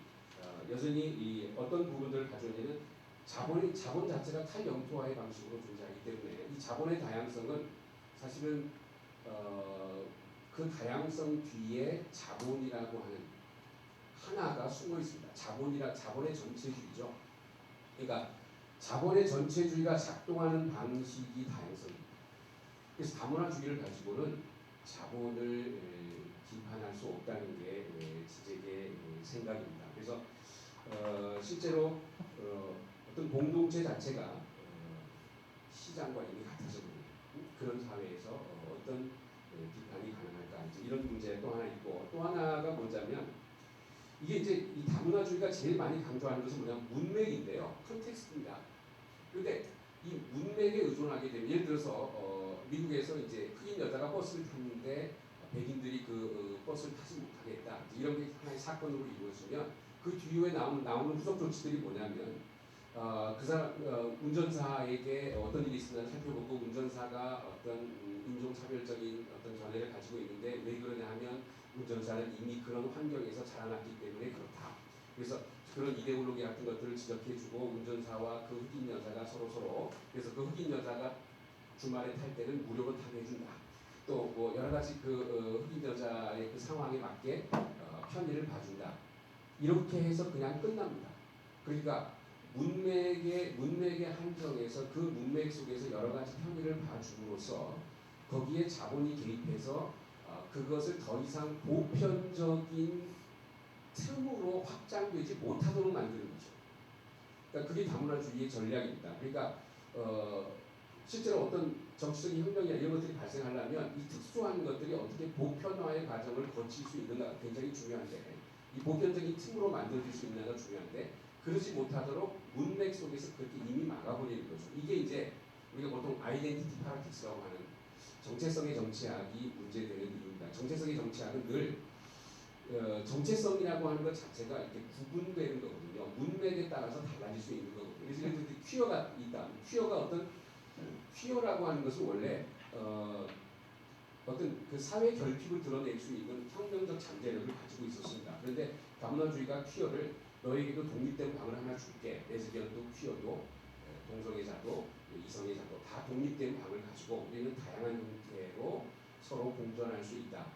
여전히 이 어떤 부분들을 가지고 있는 자본 자체가 탈영토화의 방식으로 존재하기 때문에 이 자본의 다양성은 사실은 그 다양성 뒤에 자본이라고 하는 하나가 숨어 있습니다. 자본의 전체주의죠. 그러니까 자본의 전체주의가 작동하는 방식이 다양성입니다. 그래서 다문화주의를 가지고는 자본을 비판할 수 없다는 게 지적의 생각입니다. 그래서 실제로 어떤 공동체 자체가 시장과 이미 같아져 버리는 그런 사회에서 어떤 비판이 가능할까 이런 문제 또 하나 있고 또 하나가 뭐냐면 이게 이제 이 다문화주의가 제일 많이 강조하는 것은 뭐냐면 문맥인데요, 컨텍스트입니다. 그런데 이 문맥에 의존하게 되면 예를 들어서 미국에서 이제 흑인 여자가 버스를 탔는데 백인들이 그 버스를 타지 못하게 했다. 이런 게 하나의 사건으로 이루어지면 그 뒤에 나오는 후속 조치들이 뭐냐면 그 사람 운전사에게 어떤 일이 있으면 살펴보고 운전사가 어떤 인종차별적인 어떤 견해를 가지고 있는데 왜 그러냐 하면 운전사는 이미 그런 환경에서 자라났기 때문에 그렇다. 그래서 그런 이데올로기 같은 것들을 지적해주고 운전사와 그 흑인 여자가 서로 그래서 그 흑인 여자가 주말에 탈 때는 무료로 타게 해준다. 또 뭐 여러 가지 그 흑인 여자의 그 상황에 맞게 편의를 봐준다. 이렇게 해서 그냥 끝납니다. 그러니까 문맥의 한정에서 그 문맥 속에서 여러 가지 편의를 봐줌으로써 거기에 자본이 개입해서 그것을 더 이상 보편적인 틈으로 확장되지 못하도록 만드는 거죠. 그러니까 그게 다문화주의의 전략입니다. 그러니까 실제로 어떤 정치적인 혁명이나 이런 것들이 발생하려면 이 특수한 것들이 어떻게 보편화의 과정을 거칠 수 있는가가 굉장히 중요한데 이 보편적인 틈으로 만들어질 수 있는가가 중요한데 그러지 못하도록 문맥 속에서 그렇게 이미 막아버리는 거죠. 이게 이제 우리가 보통 아이덴티티 파라틱스라고 하는 정체성의 정치학이 문제되는 이유입니다. 정체성의 정치학은 늘 정체성이라고 하는 것 자체가 이렇게 구분되는 거거든요. 문맥에 따라서 달라질 수 있는 거거든요. 그래서 예를 들어 퀴어가 있다. 퀴어라고 하는 것은 원래 어떤 그 사회 결핍을 드러낼 수 있는 혁명적 잠재력을 가지고 있었습니다. 그런데 다문화주의가 퀴어를 너에게도 독립된 방을 하나 줄게. 레즈비언도 퀴어도 동성애자도 이성애자도 다 독립된 방을 가지고 우리는 다양한 형태로 서로 공존할 수 있다.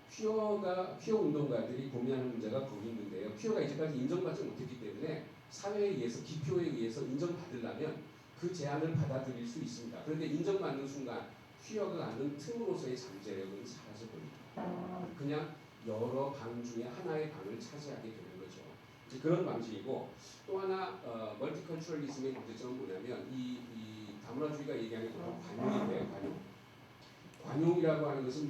퀴어 운동가들이 고민하는 문제가 거기 있는데요. 퀴어가 이제까지 인정받지 못했기 때문에 사회에 의해서 기표에 의해서 인정받으려면 그 제안을 받아들일 수 있습니다. 그런데 인정받는 순간 퀴어가 갖는 틈으로서의 잠재력은 사라져버립니다. 그냥 여러 방 중에 하나의 방을 차지하게 되는 거죠. 그런 방식이고 또 하나 멀티컬처럴리즘의 문제점은 뭐냐면 이 다문화주의가 얘기하는 건 관용인데요. 관용이라고 하는 것은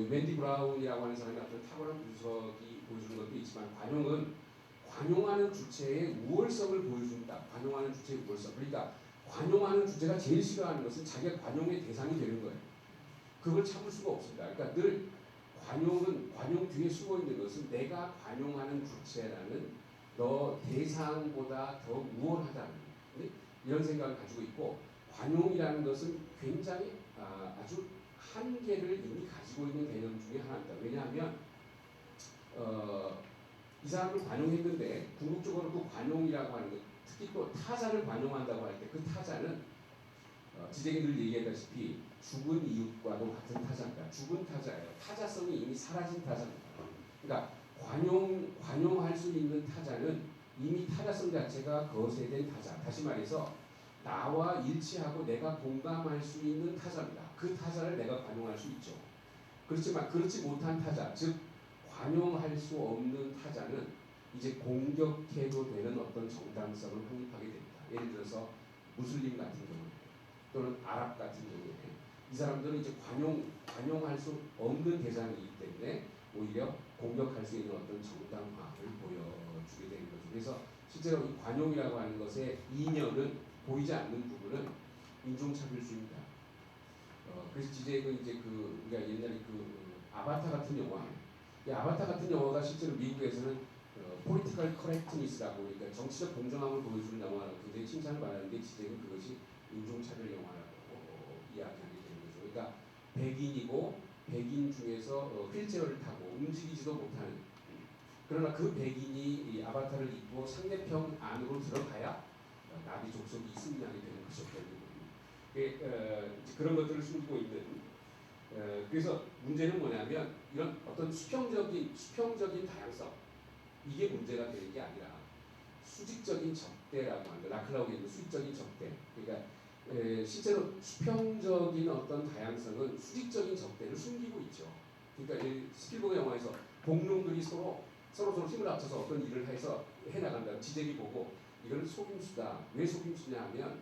웬디 브라운이라고 하는 사람이 어떤 탁월한 분석이 보여주는 것도 있지만 관용하는 주체의 우월성을 보여준다. 관용하는 주체의 우월성. 그러니까 관용하는 주체가 제일 싫어하는 것은 자기가 관용의 대상이 되는 거예요. 그걸 참을 수가 없습니다. 그러니까 늘 관용 뒤에 숨어 있는 것은 내가 관용하는 주체라는 너 대상보다 더 우월하다는 이런 생각을 가지고 있고 관용이라는 것은 굉장히 아주 한계를 이미 가지고 있는 개념 중에 하나입니다. 왜냐하면 이 사람을 관용했는데 궁극적으로 그 관용이라고 하는 것, 특히 또 타자를 관용한다고 할 때 그 타자는 지적이 늘 얘기했다시피 죽은 이웃과도 같은 타자입니다. 죽은 타자예요. 타자성이 이미 사라진 타자입니다. 그러니까 관용할 수 있는 타자는 이미 타자성 자체가 거세된 타자. 다시 말해서 나와 일치하고 내가 공감할 수 있는 타자입니다. 그 타자를 내가 관용할 수 있죠. 그렇지만 그렇지 못한 타자, 즉 관용할 수 없는 타자는 이제 공격해도 되는 어떤 정당성을 확립하게 됩니다. 예를 들어서 무슬림 같은 경우에 또는 아랍 같은 경우에 이 사람들은 이제 관용할 수 없는 대상이기 때문에 오히려 공격할 수 있는 어떤 정당화를 보여주게 되는 거죠. 그래서 실제로 이 관용이라고 하는 것의 이면은 보이지 않는 부분은 인종차별주의입니다. 그래서 지제는 이제 우리가 옛날에 아바타 같은 영화, 이 아바타 같은 영화가 실제로 미국에서는 political correctness라고, 그러니까 정치적 공정함을 보여주는 영화라고 굉장히 칭찬을 받았는데 지제는 그것이 인종차별 영화라고 이야기하게 되는 거죠. 그러니까 백인이고 백인 중에서 휠체어를 타고 움직이지도 못하는, 그러나 그 백인이 이 아바타를 입고 상대편 안으로 들어가야 나비 족속이 승리하게 되는 것이었거든요. 그런 것들을 숨기고 있는, 그래서 문제는 뭐냐면 이런 어떤 수평적인 다양성, 이게 문제가 되는 게 아니라 수직적인 적대라고 하는 거, 라클라우가 있는 수직적인 적대. 그러니까 실제로 수평적인 어떤 다양성은 수직적인 적대를 숨기고 있죠. 그러니까 스필버그 영화에서 공룡들이 서로 힘을 합쳐서 어떤 일을 해서 해나간다고 지적이 보고 이거는 속임수다. 왜 속임수냐 하면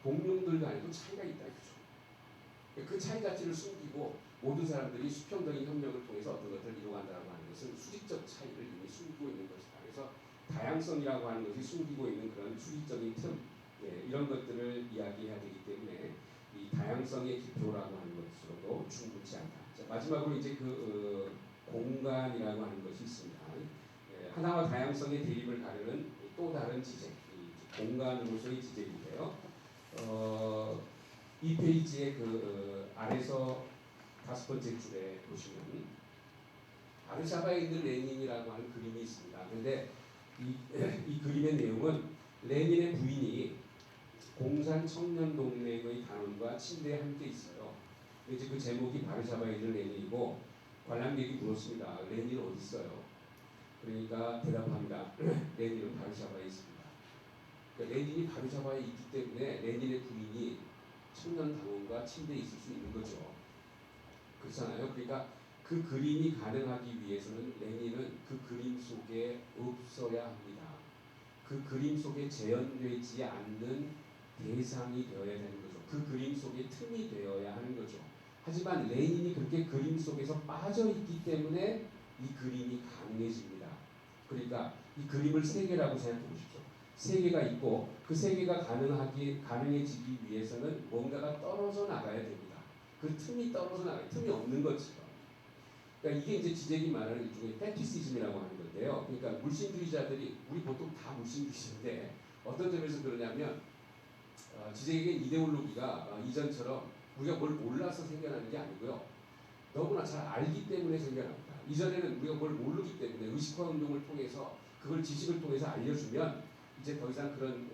공룡들 간에도 차이가 있다 이거죠. 그 차이 자체를 숨기고 모든 사람들이 수평적인 협력을 통해서 어떤 것들을 이루어간다고 하는 것은 수직적 차이를 이미 숨기고 있는 것이다. 그래서 다양성이라고 하는 것이 숨기고 있는 그런 수직적인 틈, 이런 것들을 이야기해야 되기 때문에 이 다양성의 기표라고 하는 것으로도 충분치 않다. 자, 마지막으로 이제 공간이라고 하는 것이 있습니다. 하나와 다양성의 대립을 가르는 또 다른 지제, 공간으로서의 지제인데요. 이 페이지의 아래서 5번째 줄에 보시면 바르샤바에 있는 레닌이라고 하는 그림이 있습니다. 그런데 이 그림의 내용은 레닌의 부인이 공산청년동맹의 단원과 침대에 함께 있어요. 이제 그 제목이 바르샤바에 있는 레닌이고 관람객이 물었습니다. 레닌은 어디 있어요? 그러니까 대답합니다. 레닌은 바르샤바에 있습니다. 그러니까 레닌이 바르샤바에 있기 때문에 레닌의 부인이 청년당원과 침대에 있을 수 있는 거죠. 그렇잖아요. 그러니까 그 그림이 가능하기 위해서는 레닌은 그 그림 속에 없어야 합니다. 그 그림 속에 재현되지 않는 대상이 되어야 되는 거죠. 그 그림 속에 틈이 되어야 하는 거죠. 하지만 레닌이 그렇게 그림 속에서 빠져 있기 때문에 이 그림이 가능해집니다. 그러니까 이 그림을 세계라고 생각해 보십시오. 세계가 있고 그 세계가 가능해지기 위해서는 뭔가가 떨어져 나가야 됩니다. 그 틈이 떨어져 나가요. 틈이 없는 것처럼. 그러니까 이게 이제 지적이 말하는 일종의 패티시즘이라고 하는 건데요. 그러니까 물신주의자들이, 우리 보통 다 물신주의자인데 어떤 점에서 그러냐면 지적의 이데올로기가 이전처럼 우리가 뭘 몰라서 생겨나는 게 아니고요. 너무나 잘 알기 때문에 생겨납니다. 이전에는 우리가 뭘 모르기 때문에 의식화 운동을 통해서 그걸 지식을 통해서 알려주면 이제 더 이상 그런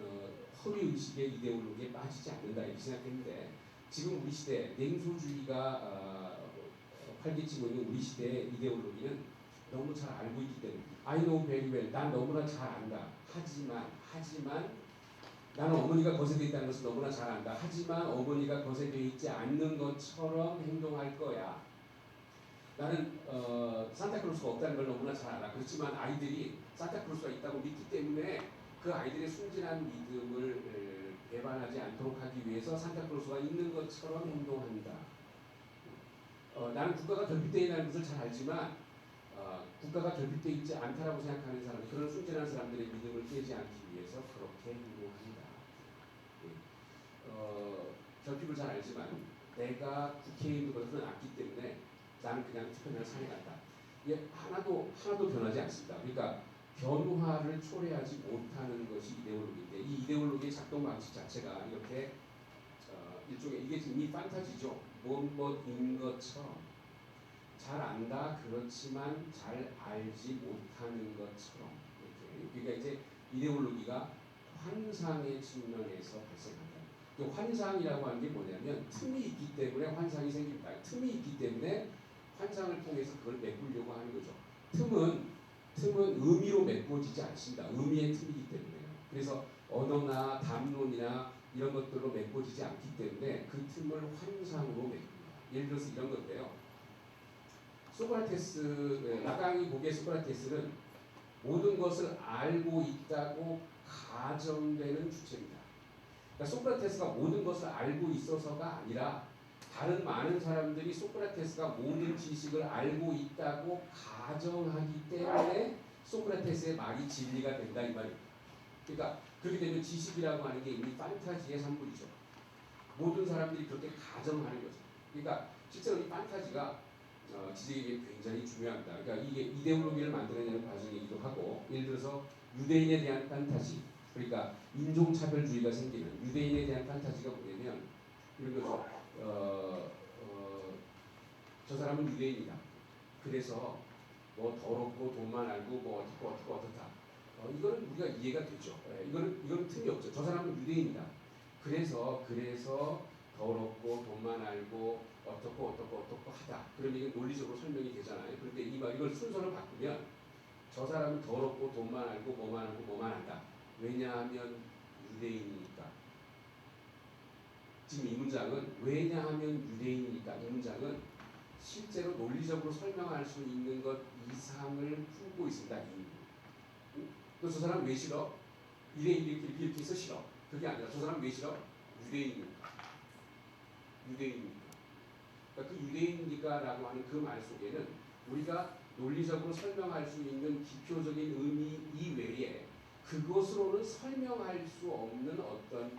허위의식의 이데올로기에 빠지지 않는다 이렇게 생각했는데, 지금 우리 시대 냉소주의가 활기치고 있는 우리 시대의 이데올로기는 너무 잘 알고 있기 때문에 I know very well, 난 너무나 잘 안다. 하지만 나는 어머니가 거세되어 있다는 것을 너무나 잘 안다. 하지만 어머니가 거세되어 있지 않는 것처럼 행동할 거야. 나는 산타클로스가 없다는 걸 너무나 잘 알아. 그렇지만 아이들이 산타클로스가 있다고 믿기 때문에 그 아이들의 순진한 믿음을 배반하지 않도록 하기 위해서 산타클로스가 있는 것처럼 행동한다. 나는 국가가 결핍되어 있다는 것을 잘 알지만 국가가 결핍되어 있지 않다라고 생각하는 사람들, 그런 순진한 사람들의 믿음을 깨지 않기 위해서 그렇게 행동한다. 결핍을 잘 알지만 내가 국회에 있는 것은 않기 때문에 나는 그냥 투표를 산행한다. 이게 하나도 변하지 않습니다. 그러니까 변화를 초래하지 못하는 것이 이데올로기인데, 이 이데올로기의 작동 방식 자체가 이렇게 일종의, 이게 이미 판타지죠. 무엇인 것처럼 잘 안다, 그렇지만 잘 알지 못하는 것처럼 이렇게. 그러니까 이제 이데올로기가 환상의 측면에서 발생한다. 이 환상이라고 하는 게 뭐냐면 틈이 있기 때문에 환상이 생깁니다. 틈이 있기 때문에 환상을 통해서 그걸 메꾸려고 하는 거죠. 틈은 틈은 의미로 메꿔지지 않습니다. 의미의 틈이기 때문에요. 그래서 언어나 담론이나 이런 것들로 메꿔지지 않기 때문에 그 틈을 환상으로 메꿉니다. 예를 들어서 이런 건데요. 소크라테스, 라강이 보기에 소크라테스는 모든 것을 알고 있다고 가정되는 주체입니다. 그러니까 소크라테스가 모든 것을 알고 있어서가 아니라 다른 많은 사람들이 소크라테스가 모든 지식을 알고 있다고 가정하기 때문에 소크라테스의 말이 진리가 된다 이 말입니다. 그러니까 그렇게 되면 지식이라고 하는 게 이미 판타지의 산물이죠. 모든 사람들이 그렇게 가정하는 거죠. 그러니까 실제로 이 판타지가 지식에게 굉장히 중요합니다. 그러니까 이게 이데올로기를 만들어내는 과정이기도 하고, 예를 들어서 유대인에 대한 판타지, 그러니까 인종차별주의가 생기는 유대인에 대한 판타지가 뭐냐면 이런 거죠. 저 사람은 유대인이다. 그래서 뭐 더럽고 돈만 알고 뭐 어떻고 어떻다. 이거는 우리가 이해가 되죠. 이거는 틈이 없죠. 저 사람은 유대인이다. 그래서 더럽고 돈만 알고 어떻고 하다. 그러면 이게 논리적으로 설명이 되잖아요. 그런데 이걸 순서를 바꾸면 저 사람은 더럽고 돈만 알고 뭐만 한다. 왜냐하면 유대인이니까. 지금 이 문장은 왜냐하면 유대인이니까 이 문장은 실제로 논리적으로 설명할 수 있는 것 이상을 품고 있습니다. 또 저 사람 왜 싫어? 이렇게 해서 싫어. 그게 아니라 저 사람 왜 싫어? 유대인이니까. 그러니까 그 유대인이니까라고 하는 그 말 속에는 우리가 논리적으로 설명할 수 있는 기표적인 의미 이외에 그것으로는 설명할 수 없는 어떤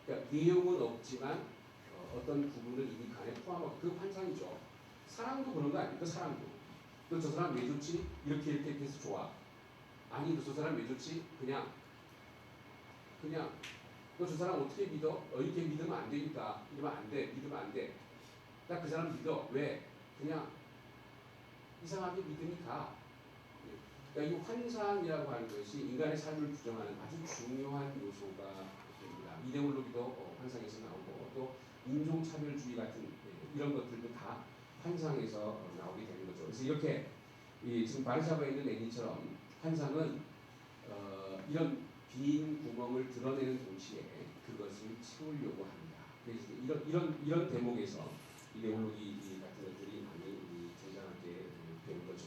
그러니까 내용은 없지만 어떤 부분을 이미 간에 포함하고 그 환상이죠. 사랑도 그런 거 아닙니까? 사랑도. 또 저 사람 왜 좋지? 이렇게 해서 좋아. 아니 또 저 사람 왜 좋지? 그냥 너 저 사람 어떻게 믿어? 이렇게 믿으면 안 되니까. 이러면 안 돼. 믿으면 안 돼. 나 그 사람 믿어. 왜? 그냥 이상하게 믿으니까. 그러니까 이 환상이라고 하는 것이 인간의 삶을 규정하는 아주 중요한 요소가 됩니다. 이데올로기도 환상에서 나오고 또 인종차별주의 같은 이런 것들도 다 환상에서 나오게 되는 거죠. 그래서 이렇게 지금 바르샤바에 있는 애니처럼 환상은 이런 빈 구멍을 드러내는 동시에 그것을 채우려고 합니다. 그래서 이런 대목에서 이데올로기 같은 것들이 많이 등장하게 되는 거죠.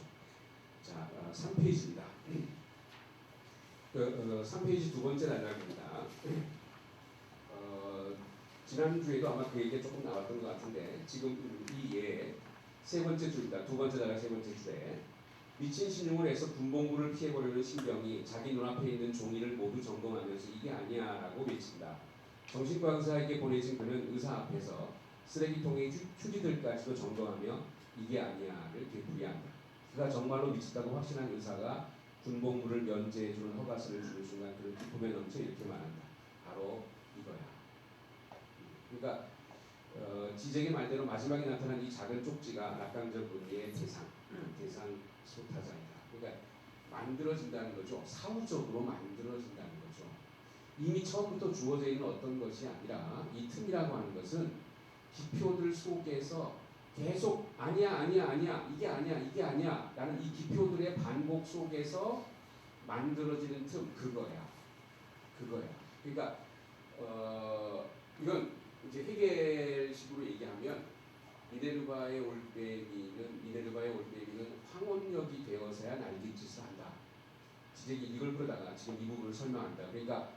자, 3페이지입니다. 3페이지 두 번째 단락입니다. 지난주에도 아마 그 얘기가 조금 나왔던 것 같은데 지금 이 예의 세 번째 줄입니다. 두 번째 단락 세 번째 줄에 미친 신용을 해서 군복무를 피해보려는 신병이 자기 눈앞에 있는 종이를 모두 점검하면서 이게 아니야 라고 외친다. 정신과 의사에게 보내진 그는 의사 앞에서 쓰레기통의 휴지들까지도 점검하며 이게 아니야를 되풀이한다. 그가 정말로 미쳤다고 확신한 의사가 군복무를 면제해주는 허가서를 주는 순간 그는 기쁨에 넘쳐 이렇게 말한다. 바로 이거야. 그러니까 지적의 말대로 마지막에 나타난 이 작은 쪽지가 낙강적 의미의 대상 소타자이다. 그러니까 만들어진다는 거죠. 사후적으로 만들어진다는 거죠. 이미 처음부터 주어져 있는 어떤 것이 아니라 이 틈이라고 하는 것은 기표들 속에서 계속 아니야 이게 아니야 라는 이 기표들의 반복 속에서 만들어지는 틈 그거야. 그러니까 이건 이제 해겔식으로 얘기하면 미네르바의 올빼미는 황혼역이 되어서야 날갯짓을 한다. 지적이 이걸 그러다가 지금 이 부분을 설명한다. 그러니까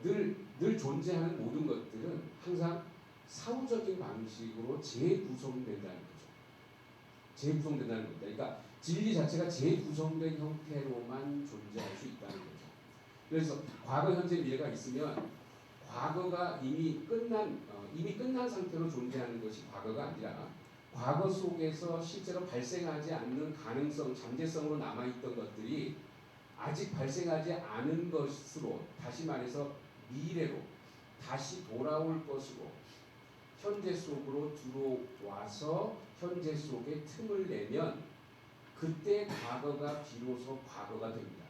늘 존재하는 모든 것들은 항상 사후적인 방식으로 재구성된다는 거죠. 재구성된다는 겁니다. 그러니까 진리 자체가 재구성된 형태로만 존재할 수 있다는 거죠. 그래서 과거, 현재, 미래가 있으면 과거가 이미 끝난 상태로 존재하는 것이 과거가 아니라 과거 속에서 실제로 발생하지 않는 가능성, 잠재성으로 남아있던 것들이 아직 발생하지 않은 것으로 다시 말해서 미래로 다시 돌아올 것으로 현재 속으로 들어와서 현재 속에 틈을 내면 그때 과거가 비로소 과거가 됩니다.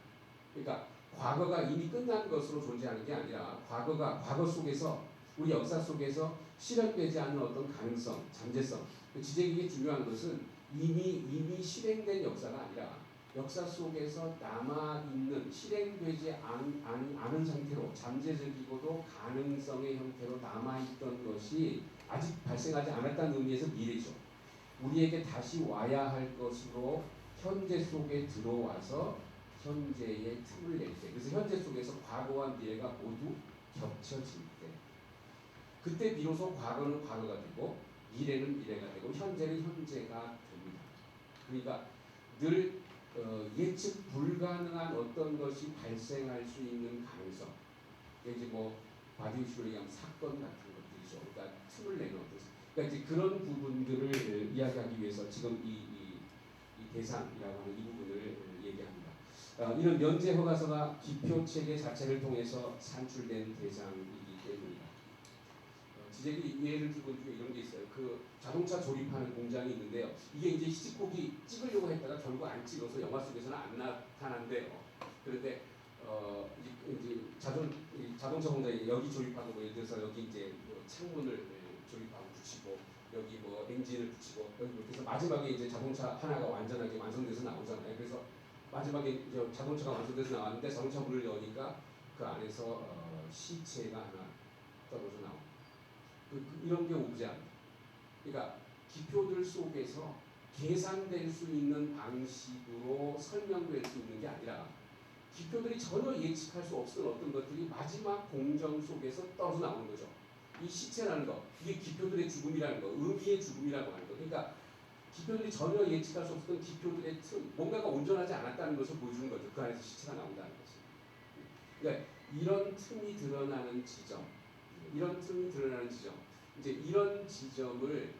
그러니까 과거가 이미 끝난 것으로 존재하는 게 아니라 과거 속에서 우리 역사 속에서 실현되지 않는 어떤 가능성, 잠재성. 지적이 중요한 것은 이미 실행된 역사가 아니라 역사 속에서 남아있는 실행되지 않은 상태로 잠재적이고도 가능성의 형태로 남아있던 것이 아직 발생하지 않았다는 의미에서 미래죠. 우리에게 다시 와야 할 것으로 현재 속에 들어와서 현재의 틈을 낼 때, 그래서 현재 속에서 과거와 미래가 모두 겹쳐질 때, 그때 비로소 과거는 과거가 되고 미래는 미래가 되고 현재는 현재가 됩니다. 그러니까 늘 예측 불가능한 어떤 것이 발생할 수 있는 가능성, 이제 뭐 바디우식으로 얘기하면 사건 같은 것들이죠. 그러니까 틈을 내는 어떤, 그러니까 이제 그런 부분들을 이야기하기 위해서 지금 이 대상이라고 하는 이 부분을 얘기합니다. 이런 면제 허가서가 기표 체계 자체를 통해서 산출된 대상이기 때문입니다. 지적이 예를 들고 중에 이런 게 있어요. 그 자동차 조립하는 공장이 있는데요. 이게 이제 히치콕이 찍으려고 했다가 결국 안 찍어서 영화 속에서는 안 나타난대요. 그런데 이제 자동차 공장이 여기 조립하고 뭐 예를 들어서 여기 이제 뭐 창문을 조립하고 붙이고 여기 뭐 엔진을 붙이고 여기 이렇게 해서 마지막에 이제 자동차 하나가 완전하게 완성돼서 나오잖아요. 그래서 마지막에 이제 자동차가 완성돼서 나왔는데 자동차 문을 여니까 그 안에서 시체가 하나 떨어져 나옵니다. 이런 게 오지 않아요. 그러니까 기표들 속에서 계산될 수 있는 방식으로 설명될 수 있는 게 아니라 기표들이 전혀 예측할 수 없었던 어떤 것들이 마지막 공정 속에서 떨어져 나오는 거죠. 이 시체라는 거, 이게 기표들의 죽음이라는 거, 의미의 죽음이라고 하는 거. 그러니까 기표들이 전혀 예측할 수 없었던 기표들의 틈, 뭔가가 온전하지 않았다는 것을 보여주는 거죠. 그 안에서 시체가 나온다는 것이. 그러니까 이런 틈이 드러나는 지점, 이제 이런 지점을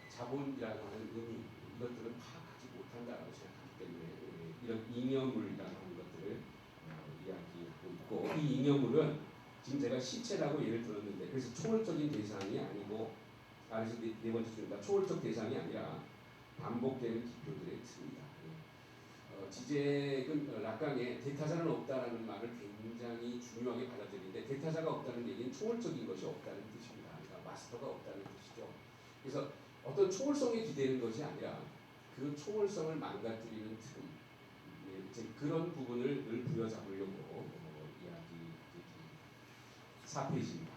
자본이라고 하는 의미, 이것들은 파악하지 못한다라고 생각하기 때문에 이런 잉여물이라고 하는 것들을 이야기하고 있고, 이 잉여물은 지금 제가 시체라고 예를 들었는데, 그래서 초월적인 대상이 아니고, 그래서 네 번째 중입니다. 초월적 대상이 아니라 반복되는 기표들의 틈이다. 지잭은 락강에 대타자는 없다라는 말을 굉장히 중요하게 받아들이는데, 대타자가 없다는 얘기는 초월적인 것이 없다는 뜻입니다. 그러니까 마스터가 없다는 뜻이죠. 그래서 어떤 초월성에 기대는 것이 아니라 그 초월성을 망가뜨리는 틈, 이제 그런 부분을 늘 부여잡으려고 이야기 4페이지입니다.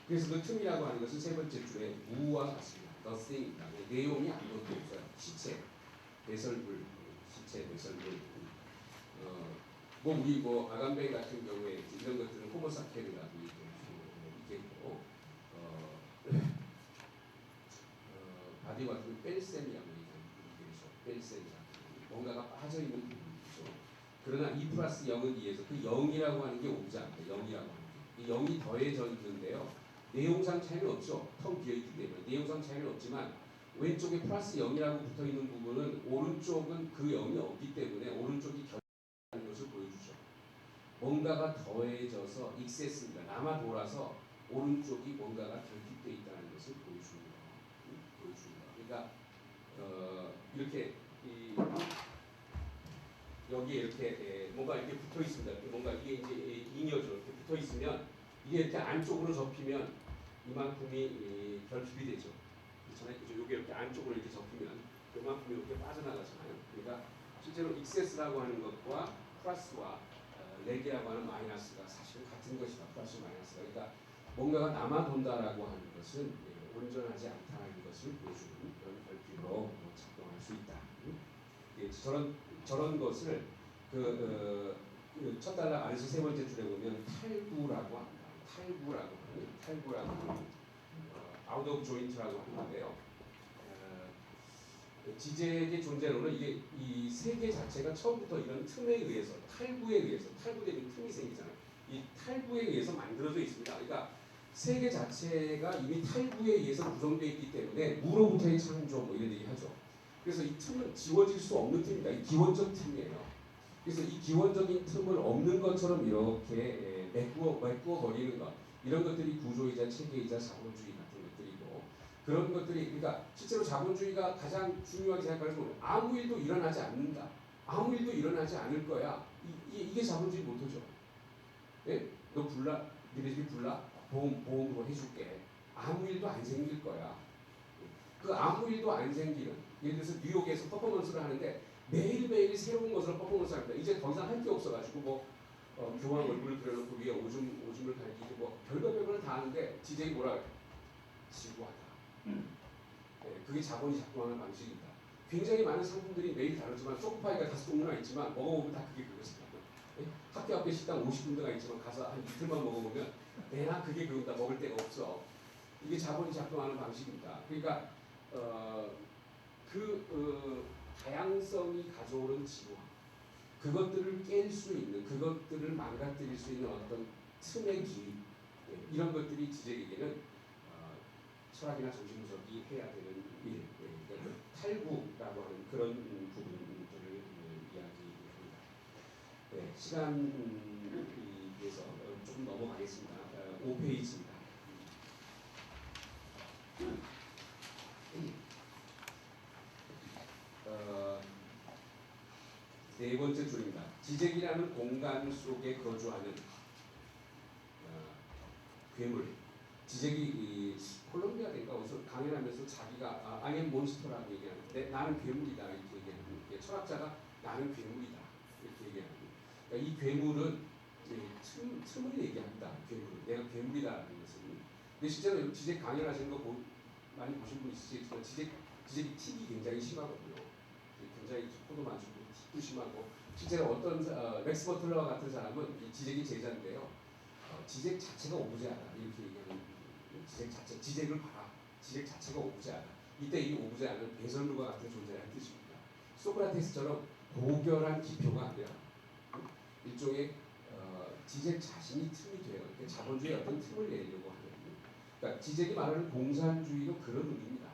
그래서 그 틈이라고 하는 것은 세 번째 줄에 무와 같습니다. nothing입니다. 내용이 아무것도 없어요. 시체, 배설물, 시체, 배설물. 뭐 우리 뭐 아간베 같은 경우에 이런 것들은 호모사피엔이라고 있겠고, 바디 같은 뺄셈이라고 얘기하죠. 뺄셈이라 뭔가가 빠져 있는 부분이죠. 그러나 2 플러스 0은 2에서 그 0이라고 하는 게 오지 않고 0이라고 하는 게, 이 0이 더해져 있는데요. 내용상 차이는 없죠. 텅 비어 있기 때문에 내용상 차이는 없지만 왼쪽에 플러스 0이라고 붙어 있는 부분은 오른쪽은 그 0이 없기 때문에 오른쪽이 결합하는 것을 보여주죠. 뭔가가 더해져서 익세스입니다. 남아 돌아서 오른쪽이 뭔가가 결핍되어 있다는 것을 보여주는 거. 그러니까 이렇게 여기에 이렇게 뭔가 이렇게 붙어 있습니다. 뭔가 이게 이제 잉여죠. 이렇게 붙어 있으면 이게 이렇게 안쪽으로 접히면 이만큼이 결핍이 되죠. 그렇잖아요. 그죠? 이게 이렇게 안쪽으로 이렇게 접히면 그만큼이 이렇게 빠져나가잖아요. 그러니까 실제로 익세스라고 하는 것과 플러스와 레기라고 하는 마이너스가 사실은 같은 것이다. 플러스 마이너스가. 그러니까 뭔가가 남아 돈다라고 하는 것은 온전하지 않다는 것을 보여주는 그런 결핍으로 작동할 수 있다. 저런 것을 첫 달락 안에서 세 번째 줄에 보면 탈구라고 합니다. 탈구라고 하는 out of joint라고 하는 건데요. 지잭의 존재로는 이게 이 세계 자체가 처음부터 이런 틈에 의해서 탈구되면 틈이 생기잖아요. 이 탈구에 의해서 만들어져 있습니다. 그러니까 세계 자체가 이미 탈구에 의해서 구성되어 있기 때문에 무로부터의 창조 뭐 이런 얘기 하죠. 그래서 이 틈은 지워질 수 없는 틈입니다. 이 기원적 틈이에요. 그래서 이 기원적인 틈을 없는 것처럼 이렇게 메꾸어 버리는 것, 이런 것들이 구조이자 체계이자 자본주의 같은 것들이고, 그런 것들이, 그러니까 실제로 자본주의가 가장 중요하게 생각하는 건 아무 일도 일어나지 않는다. 아무 일도 일어나지 않을 거야. 이게 자본주의 모토죠. 예? 너 불나? 니네 집이 불나? 보험으로 해줄게. 아무 일도 안 생길 거야. 그 아무 일도 안 생기는, 예를 들어서 뉴욕에서 퍼포먼스를 하는데 매일매일 새로운 것으로 퍼포먼스 합니다. 이제 더 이상 할 게 없어가지고 뭐 교황 얼굴을 그려놓고 위에 오줌을 갈기고 뭐 별걸 다 하는데 지적이 뭐라 그래요? 지루하다. 네, 그게 자본이 작동하는 방식입니다. 굉장히 많은 상품들이 매일 다르지만 초코파이가 5종류나 있지만 먹어보면 다 그게 그거잖아요. 네? 학교 앞에 식당 50군데가 있지만 가서 한 이틀만 먹어보면 내나 그게 그거다. 먹을 데가 없어. 이게 자본이 작동하는 방식입니다. 그러니까 다양성이 가져오는 지루함, 그것들을 깰 수 있는, 그것들을 망가뜨릴 수 있는 어떤 틈의 기, 이런 것들이 지적에게는 철학이나 정신분석이 해야 되는 일, 그러니까 탈구라고 하는 그런 부분들을 이야기합니다. 네, 시간에 비해서 조금 넘어가겠습니다. 5페이지입니다. 네 번째 줄입니다. 지적이라는 공간 속에 거주하는 괴물. 지적이 콜롬비아인가 어디서 강연하면서 자기가 I am monster라고 얘기하는데 나는 괴물이다 이렇게 얘기하는, 철학자가 나는 괴물이다 이렇게 얘기하는. 그러니까 이 괴물은 틈을 얘기합니다. 괴물은 내가 괴물이다라는 것은. 근데 실제로 지적 강연하시는 거 많이 보신 분 있으시겠지만 지적이 틱이 굉장히 심하거든요. 굉장히 코도 많고 틱도 심하고, 실제로 어떤 맥스 버틀러 같은 사람은 이 지적이 제자인데요. 지적 자체가 오브제하다 이렇게 얘기하는. 지적을 봐라. 지적 자체가 오브제하다. 이때 이 오브제하는 배설물과 같은 존재라는 뜻입니다. 소크라테스처럼 고결한 기표가 아니라 일종의 지적 자신이 틈이 돼요. 그러니까 자본주의의 어떤 틈을 내려고 하는. 그러니까 지적이 말하는 공산주의도 그런 의미입니다.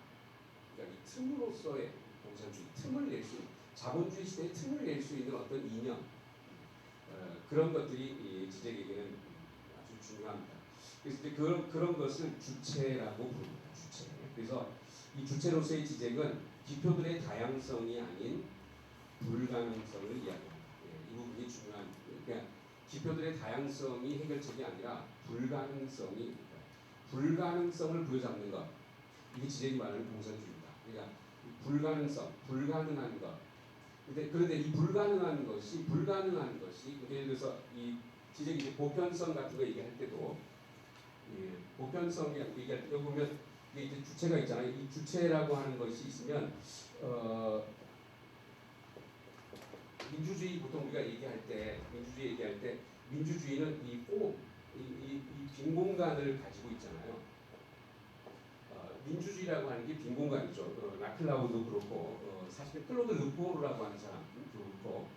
그러니까 이 틈으로서의 공산주의, 틈을 낼 수 있는, 자본주의 시대에 틈을 낼 수 있는 어떤 이념, 그런 것들이 지적에게는 아주 중요합니다. 그래서 이제 그런 것을 주체라고 부릅니다. 주체. 그래서 이 주체로서의 지적은 기표들의 다양성이 아닌 불가능성을 이야기합니다. 이 부분이 중요한. 그러니까 기표들의 다양성이 해결책이 아니라 불가능성을 부여잡는 것. 이게 지적이 말하는 공산주의입니다. 그러니까 불가능성, 불가능한 것. 그런데 이 불가능한 것이 예를 들어서 이 지적이 이제 보편성 같은 거 얘기할 때도, 보편성 얘기할 때 여기 보면 이게 이제 주체가 있잖아요. 이 주체라고 하는 것이 있으면 민주주의 보통 우리가 얘기할 때 민주주의는 이 빈 공간을 가지고 있잖아요. 민주주의라고 하는 게 빈 공간이죠. 라클라우도 그렇고 사실 클로드 르포르라고 하는 사람도 그렇고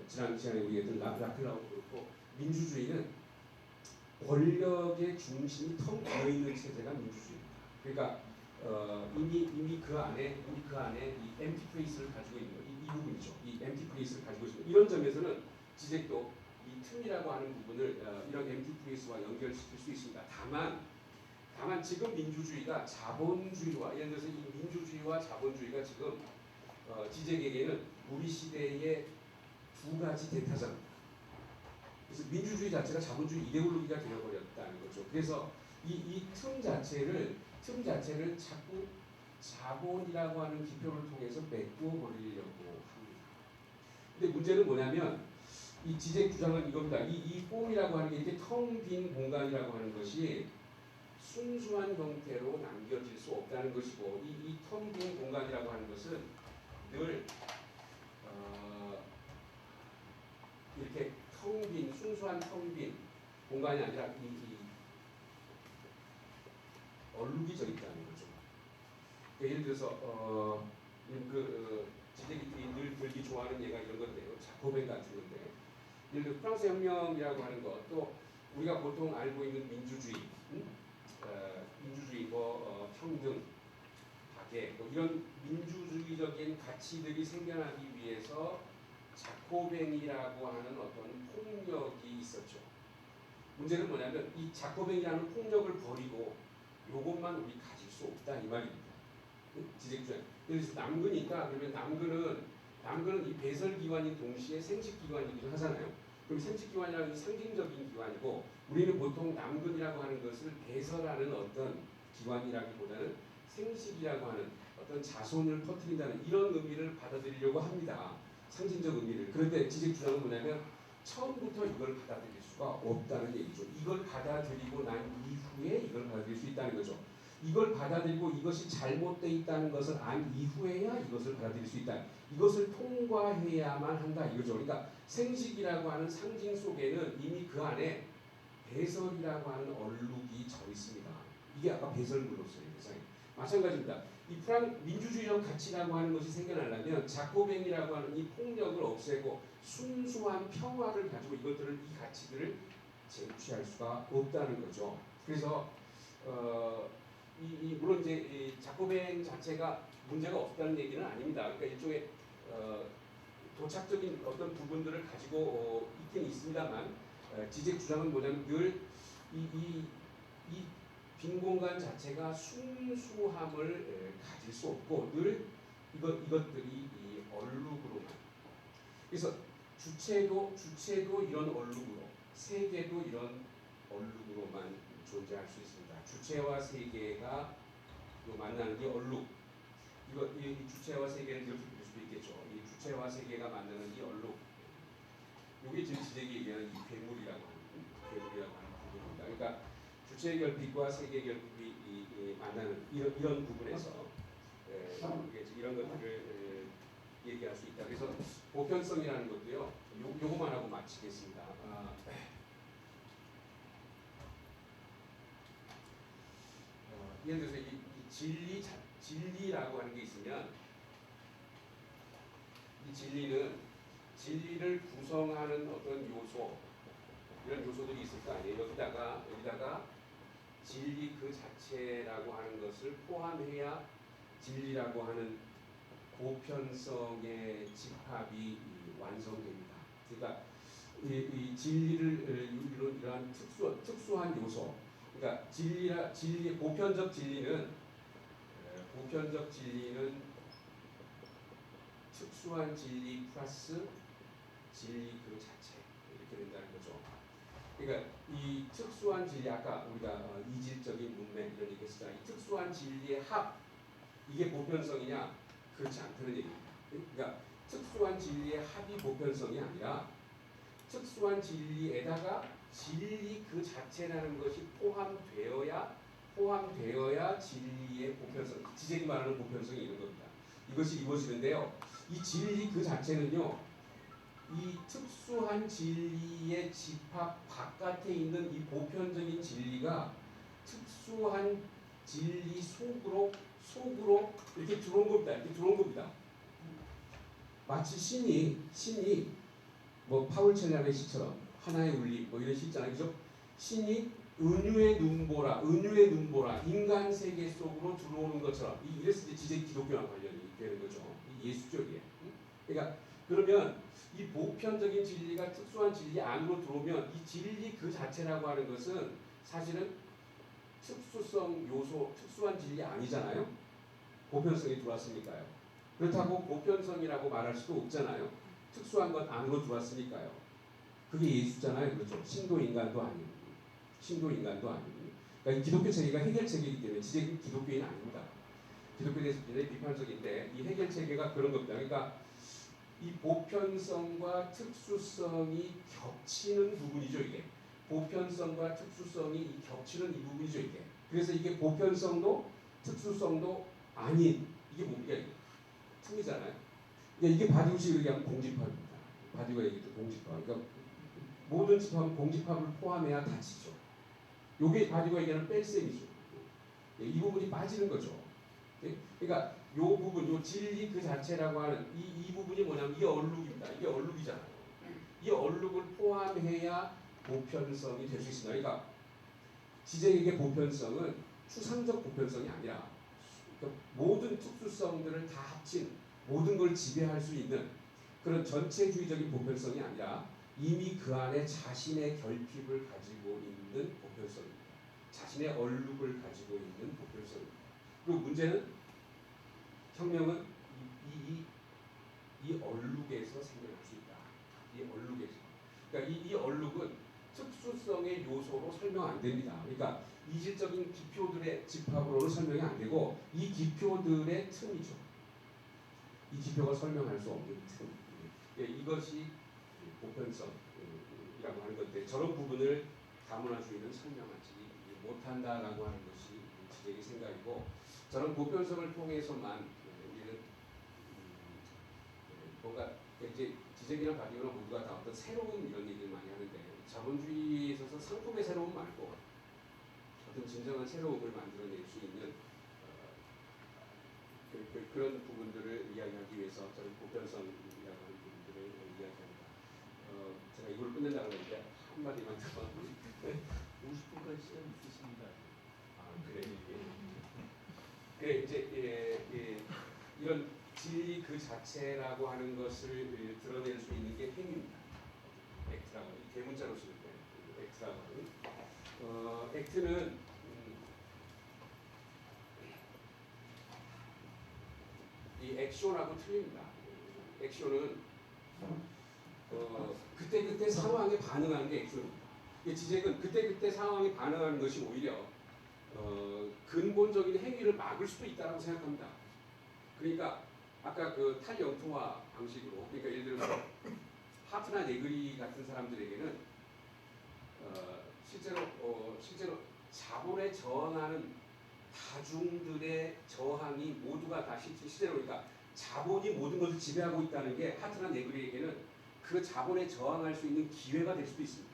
지난해 우리 애들 라클라우도 그렇고, 민주주의는 권력의 중심이 텅 비어 있는 체제가 민주주의입니다. 그러니까 이미 그 안에 이 엠티 플레이스를 가지고 있는 이 부분이죠. 이 엠티 플레이스를 가지고 있는 이런 점에서는 지적도 이 틈이라고 하는 부분을 이런 엠티 플레이스와 연결시킬 수 있습니다. 다만 지금 민주주의가 자본주의와, 예를 들어서 이 민주주의와 자본주의가 지금 지적에게는 우리 시대의 두 가지 대타자입니다. 그래서 민주주의 자체가 자본주의 이데올로기가 되어버렸다는 거죠. 그래서 이 틈 자체를 자꾸 자본이라고 하는 기표를 통해서 메꾸어 버리려고 합니다. 근데 문제는 뭐냐면 이 지적 주장은 이겁니다. 이 폼이라고 하는 게 이렇게 텅 빈 공간이라고 하는 것이 순수한 형태로 남겨질 수 없다는 것이고, 이 텅 빈 공간이라고 하는 것은 늘 이렇게 순수한 텅 빈 공간이 아니라 이 얼룩이 져 있다는 거죠. 예를 들어서 지적이 늘 들기 좋아하는 예가 이런 건데요. 자코벤 같은 건데, 예를 들어 프랑스 혁명이라고 하는 것, 또 우리가 보통 알고 있는 민주주의, 평등, 박애, 이런 민주주의적인 가치들이 생겨나기 위해서 자코벤이라고 하는 어떤 폭력이 있었죠. 문제는 뭐냐면 이 자코벤이라는 폭력을 버리고 이것만 우리 가질 수 없다 이 말입니다. 지적주의. 그래서 남근이니까, 그러면 남근은 이 배설기관인 동시에 생식기관이기도 하잖아요. 그럼 생식기관이라는 상징적인 기관이고, 우리는 보통 남근이라고 하는 것을 배설하는 어떤 기관이라기보다는 생식이라고 하는 어떤 자손을 퍼뜨린다는 이런 의미를 받아들이려고 합니다. 상징적 의미를. 그런데 지적 주장은 뭐냐면 처음부터 이걸 받아들일 수가 없다는 얘기죠. 이걸 받아들이고 난 이후에 이걸 받아들일 수 있다는 거죠. 이걸 받아들이고 이것이 잘못되어 있다는 것을 안 이후에야 이것을 받아들일 수 있다. 이것을 통과해야만 한다 이거죠. 그러니까 생식이라고 하는 상징 속에는 이미 그 안에 배설이라고 하는 얼룩이 져 있습니다. 이게 아까 배설물로서의 세상에 마찬가지입니다. 이 민주주의적 가치라고 하는 것이 생겨나려면 자코벤이라고 하는 이 폭력을 없애고 순수한 평화를 가지고 이것들을 이 가치들을 쟁취할 수가 없다는 거죠. 그래서 물론 이제 이 자코벤 자체가 문제가 없다는 얘기는 아닙니다. 그러니까 일종의 도착적인 어떤 부분들을 가지고 있긴 있습니다만 지적 주장은 뭐냐면 늘 이 빈 공간 자체가 순수함을 가질 수 없고 늘 이것들이 이 얼룩으로만 그래서 주체도 이런 얼룩으로 세계도 이런 얼룩으로만 존재할 수 있습니다. 주체와 세계가 만나는 이 얼룩 이 주체와 세계를 이렇게 볼 수도 있겠죠. 이 주체와 세계가 만나는 이 얼룩 이게 지금 지적이 얘기하는 이 괴물이라고 하는 부분입니다. 그러니까 주체 결핍과 세계 결핍이 만나는 이런 부분에서 이런 것들을 얘기할 수 있다. 그래서 보편성이라는 것도요. 요거만 하고 마치겠습니다. 예를 들어서 이 진리라고 하는 게 있으면 이 진리를 구성하는 어떤 요소 이런 요소들이 있을 거 아니에요. 여기다가 진리 그 자체라고 하는 것을 포함해야 진리라고 하는 보편성의 집합이 완성됩니다. 그러니까 이 진리를 이런 특수한 요소, 그러니까 보편적 진리는 특수한 진리 플러스 진리 그 자체 이렇게 된다는 거죠. 그러니까 이 특수한 진리 아까 우리가 이질적인 문맥 이런 얘기했잖아요. 이 특수한 진리의 합 이게 보편성이냐? 그렇지 않다는 얘기입니다. 그러니까 특수한 진리의 합이 보편성이 아니라 특수한 진리에다가 진리 그 자체라는 것이 포함되어야 진리의 보편성, 지적이 말하는 보편성이 있는 겁니다. 이것이 이루어지는데요. 이 진리 그 자체는요. 이 특수한 진리의 집합 바깥에 있는 이 보편적인 진리가 특수한 진리 속으로 이렇게 들어온 겁니다. 마치 신이 뭐 파울첼량의 시처럼 하나의 울림 뭐 이런 시 있잖아요. 그죠? 신이 은유의 눈보라 인간 세계 속으로 들어오는 것처럼 이래서 이제 지적 기독교랑 관련이 되는 거죠. 예수적이에요. 그러니까 그러면 이 보편적인 진리가 특수한 진리 안으로 들어오면 이 진리 그 자체라고 하는 것은 사실은 특수성 요소, 특수한 진리 아니잖아요. 보편성이 들어왔으니까요. 그렇다고 보편성이라고 말할 수도 없잖아요. 특수한 것 안으로 들어왔으니까요. 그게 예수잖아요. 그렇죠. 신도 인간도 아니고. 그러니까 기독교 체계가 해결 체계이기 때문에 지적인 기독교인 아닙니다. 기독교에 대해서 굉장히 비판적인데 이 해결 체계가 그런 겁니다. 그러니까 이 보편성과 특수성이 겹치는 부분이죠. 이게 보편성과 특수성이 겹치는 이 부분이죠. 이게 그래서 이게 보편성도 특수성도 아닌 이게 뭡니까? 이게 틈이잖아요. 그러니까 이게 바디우식으로 얘기하면 공집합입니다. 바디우가 얘기했던 공집합. 그러니까 모든 집합은 공집합을 포함해야 닫히죠. 요게 바디우가 얘기하는 뺄셈이죠. 이 부분이 빠지는 거죠. 그러니까 요 부분, 요 진리 그 자체라고 하는 이 부분이 뭐냐면 이게 얼룩입니다. 이게 얼룩이잖아요. 이 얼룩을 포함해야 보편성이 될 수 있습니다. 그러니까 지적의 보편성은 추상적 보편성이 아니라 그러니까 모든 특수성들을 다 합친 모든 걸 지배할 수 있는 그런 전체주의적인 보편성이 아니라 이미 그 안에 자신의 결핍을 가지고 있는 보편성입니다. 자신의 얼룩을 가지고 있는 보편성입니다. 그리고 문제는 혁명은 이 얼룩에서 생겨날 수 있다. 이 얼룩에서. 그러니까 이 얼룩은 특수성의 요소로 설명 안 됩니다. 그러니까 이질적인 기표들의 집합으로는 설명이 안 되고 이 기표들의 틈이죠. 이 기표가 설명할 수 없는 틈. 예, 이것이 보편성이라고 하는 건데 저런 부분을 다문화주의는 설명하지 못한다라고 하는 것이 지적의 생각이고 저런 보편성을 통해서만 우리는 뭔가 이제 지적이나 바디오나 모두가 다 어떤 새로운 이런 얘기를 많이 하는데 자본주의에 있어서 상품의 새로움 말고 어떤 진정한 새로움을 만들어낼 수 있는 그런 부분들을 이야기하기 위해서 저는 보편성이라고 하는 부분들을 이야기합니다. 제가 이걸 끝낸다고 했는데 한마디만 더 50분까지 시간 있으십니다. 그래. 그래 이제 이런 진리 그 자체라고 하는 것을 드러낼 수 있는 게 행위입니다. 액트라고 대문자로 쓸 때 액트라고 하는 액트는 이 액션하고 틀립니다. 액션은 그때그때 상황에 반응하는 게 액션입니다. 지적은 그때그때 상황에 반응하는 것이 오히려 근본적인 행위를 막을 수도 있다고 생각합니다. 그러니까 아까 그 탈영토화 방식으로 그러니까 예를 들어서 하트나 네그리 같은 사람들에게는 실제로 자본에 저항하는 다중들의 저항이 모두가 다 실제로 그러니까 자본이 모든 것을 지배하고 있다는 게 하트나 네그리에게는 그 자본에 저항할 수 있는 기회가 될 수도 있습니다.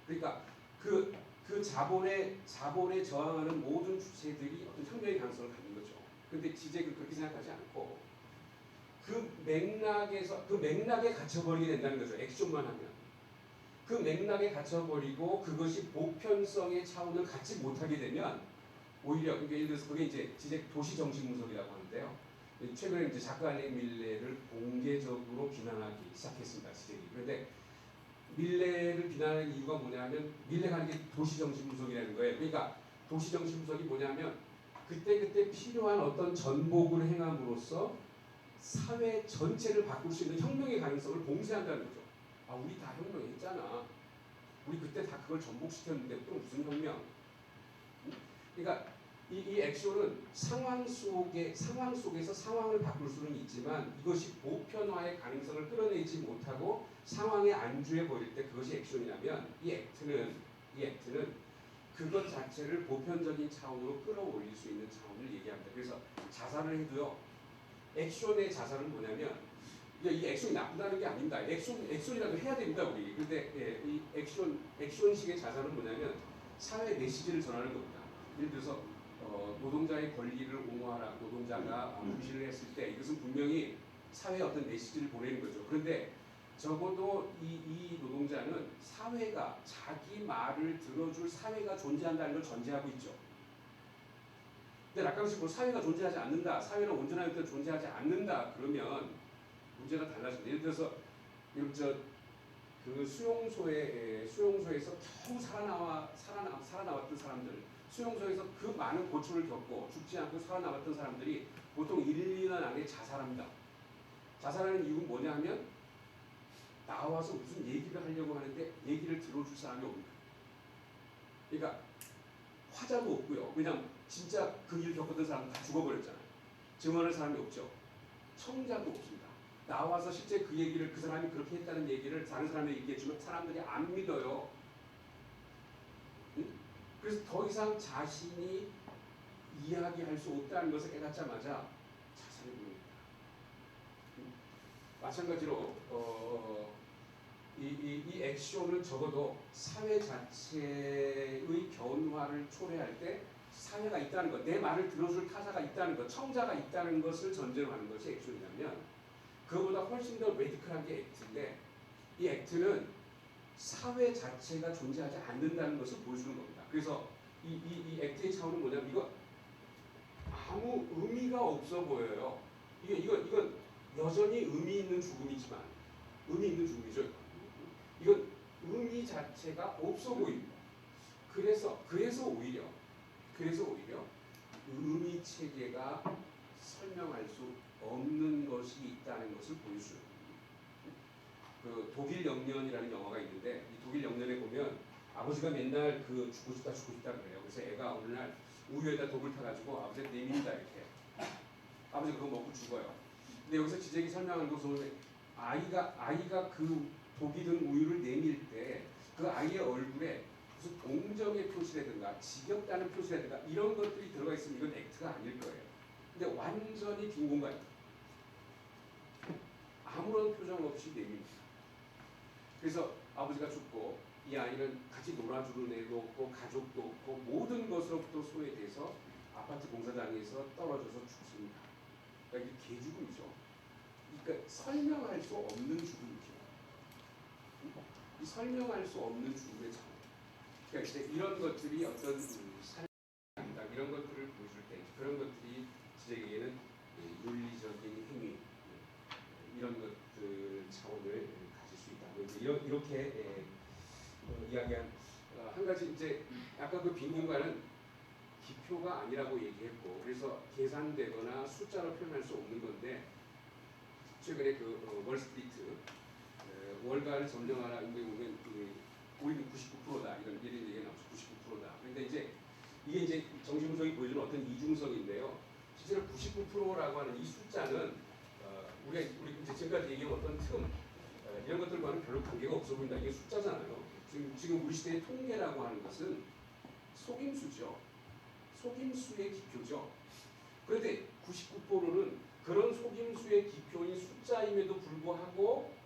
그러니까 그 자본에 저항하는 모든 주체들이 어떤 혁명의 가능성을 갖는 거죠. 그런데 지적은 그렇게 생각하지 않고 그 맥락에 갇혀버리게 된다는 거죠. 액션만 하면 그 맥락에 갇혀버리고 그것이 보편성의 차원을 갖지 못하게 되면 오히려 그러니까 예를 들어서 그게 이제 지적 도시 정신 분석이라고 하는데요. 최근에 이제 작가 알렉 밀레를 공개적으로 비난하기 시작했습니다. 지적이. 그런데 밀레를 비난하는 이유가 뭐냐면 밀레가 하는 게 도시정신분석이라는 거예요. 그러니까 도시정신분석이 뭐냐면 그때그때 필요한 어떤 전복을 행함으로써 사회 전체를 바꿀 수 있는 혁명의 가능성을 봉쇄한다는 거죠. 아 우리 다 혁명했잖아. 우리 그때 다 그걸 전복시켰는데 또 무슨 혁명? 그러니까 이 액션은 상황 속에서 상황을 바꿀 수는 있지만 이것이 보편화의 가능성을 끌어내지 못하고 상황에 안주해 버릴 때 그것이 액션이라면 이 액트는 그것 자체를 보편적인 차원으로 끌어올릴 수 있는 차원을 얘기합니다. 그래서 자살을 해도요. 액션의 자살은 뭐냐면 이 액션이 나쁘다는 게 아닙니다. 액션이라도 해야 됩니다 우리. 근데 이 액션식의 자살은 뭐냐면 사회 메시지를 전하는 겁니다. 예를 들어서 노동자의 권리를 옹호하라 노동자가 부실을 했을 때 이것은 분명히 사회에 어떤 메시지를 보내는 거죠. 그런데 적어도 이 노동자는 사회가 자기 말을 들어줄 사회가 존재한다는 걸 전제하고 있죠. 근데 낙강식으로 사회가 존재하지 않는다, 사회는 온전한 형태로 존재하지 않는다 그러면 문제가 달라집니다. 예를 들어서 그 수용소에서 겨우 살아나왔던 사람들, 수용소에서 그 많은 고초를 겪고 죽지 않고 살아남았던 사람들이 보통 1, 2년 안에 자살합니다. 자살하는 이유는 뭐냐 하면 나와서 무슨 얘기를 하려고 하는데 얘기를 들어줄 사람이 없는 거예요. 그러니까 화자도 없고요. 왜냐면 진짜 그 일을 겪었던 사람은 다 죽어버렸잖아요. 증언할 사람이 없죠. 청자도 없습니다. 나와서 실제 그 얘기를 그 사람이 그렇게 했다는 얘기를 다른 사람에게 얘기해주면 사람들이 안 믿어요. 응? 그래서 더 이상 자신이 이야기할 수 없다는 것을 깨닫자마자 자살을 부릅니다. 마찬가지로 이 액션은 적어도 사회 자체의 변화를 초래할 때 사회가 있다는 것, 내 말을 들어줄 타자가 있다는 것, 청자가 있다는 것을 전제로 하는 것이 액션이라면 그거보다 훨씬 더 레디컬한 게 액트인데 이 액트는 사회 자체가 존재하지 않는다는 것을 보여주는 겁니다. 그래서 이 액트의 차원은 뭐냐면 이거 아무 의미가 없어 보여요. 이건 여전히 의미 있는 죽음이지만 의미 있는 죽음이죠. 이건 의미 자체가 없어 보입니다. 그래서 오히려 의미 체계가 설명할 수 없는 것이 있다는 것을 보여줘요. 그 독일 영년이라는 영화가 있는데 이 독일 영년에 보면 아버지가 맨날 그 죽고 싶다 그래요. 그래서 애가 어느 날 우유에다 독을 타가지고 아버지한테 내민다 이렇게. 아버지가 그거 먹고 죽어요. 근데 여기서 지적이 설명하는 것은 아이가 그 독이 든 우유를 내밀 때 그 아이의 얼굴에 무슨 동정의 표시라든가 지겹다는 표시라든가 이런 것들이 들어가 있으면 이건 액트가 아닐 거예요. 근데 완전히 빈 공간이에요. 아무런 표정 없이 내밉니다. 그래서 아버지가 죽고 이 아이는 같이 놀아주는 애도 없고 가족도 없고 모든 것으로부터 소외돼서 아파트 공사장에서 떨어져서 죽습니다. 그러니까 이게 개죽음이죠. 그러니까 설명할 수 없는 죽음이죠. 이 설명할 수 없는 죽음의 장. 그러니까 이제 이런 것들이 어떤 사례입니다. 이런 것들을 보여줄 때 그런 것들이 지적에게는 윤리적인 행위 이런 것들 차원을 가질 수 있다. 이렇게 이야기한 한 가지 이제 아까 그 빈 공간은 기표가 아니라고 얘기했고 그래서 계산되거나 숫자로 표현할 수 없는 건데 최근에 그 월스트리트 월가를 점령하라 인데 보면 우리는 99%다 이런 얘기가 나오죠. 99%다. 그런데 이제 이게 이제 정신분석이 보여주는 어떤 이중성인데요. 실제로 99%라고 하는 이 숫자는 우리 이제 지금까지 얘기한 어떤 틈 이런 것들과는 별로 관계가 없어 보인다. 이게 숫자잖아요. 지금 우리 시대의 통계라고 하는 것은 속임수죠. 속임수의 기표죠. 그런데 99%는 그런 속임수의 기표인 숫자임에도 불구하고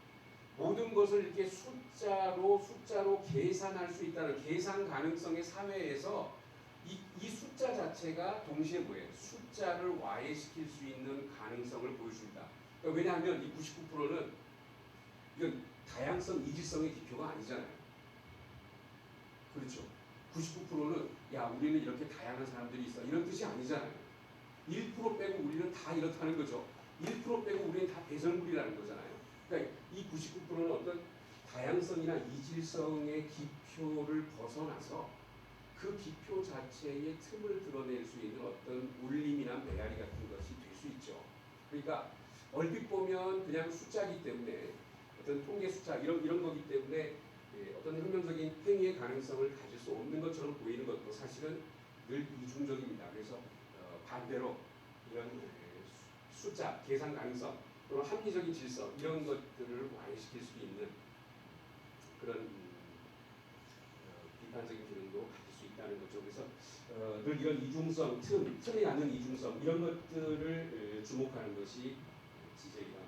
모든 것을 이렇게 숫자로 계산할 수 있다는 계산 가능성의 사회에서 이 숫자 자체가 동시에 뭐예요? 숫자를 와해시킬 수 있는 가능성을 보여준다. 그러니까 왜냐하면 이 99%는 이건 다양성, 이질성의 기표가 아니잖아요. 그렇죠. 99%는 야 우리는 이렇게 다양한 사람들이 있어 이런 뜻이 아니잖아요. 1% 빼고 우리는 다 이렇다는 거죠. 1% 빼고 우리는 다 배설물이라는 거잖아요. 그러니까 이 99%는 어떤 다양성이나 이질성의 기표를 벗어나서 그 기표 자체의 틈을 드러낼 수 있는 어떤 울림이나 메아리 같은 것이 될 수 있죠. 그러니까 얼핏 보면 그냥 숫자이기 때문에 어떤 통계 숫자 이런 거기 때문에 어떤 혁명적인 행위의 가능성을 가질 수 없는 것처럼 보이는 것도 사실은 늘 이중적입니다. 그래서 반대로 이런 숫자, 계산 가능성 또는 합리적인 질서 이런 것들을 완화시킬 수 있는 그런 비판적인 기능도 가질 수 있다는 거죠. 그래서 늘 이런 이중성, 틈에 갖는 이중성 이런 것들을 주목하는 것이 지적이다.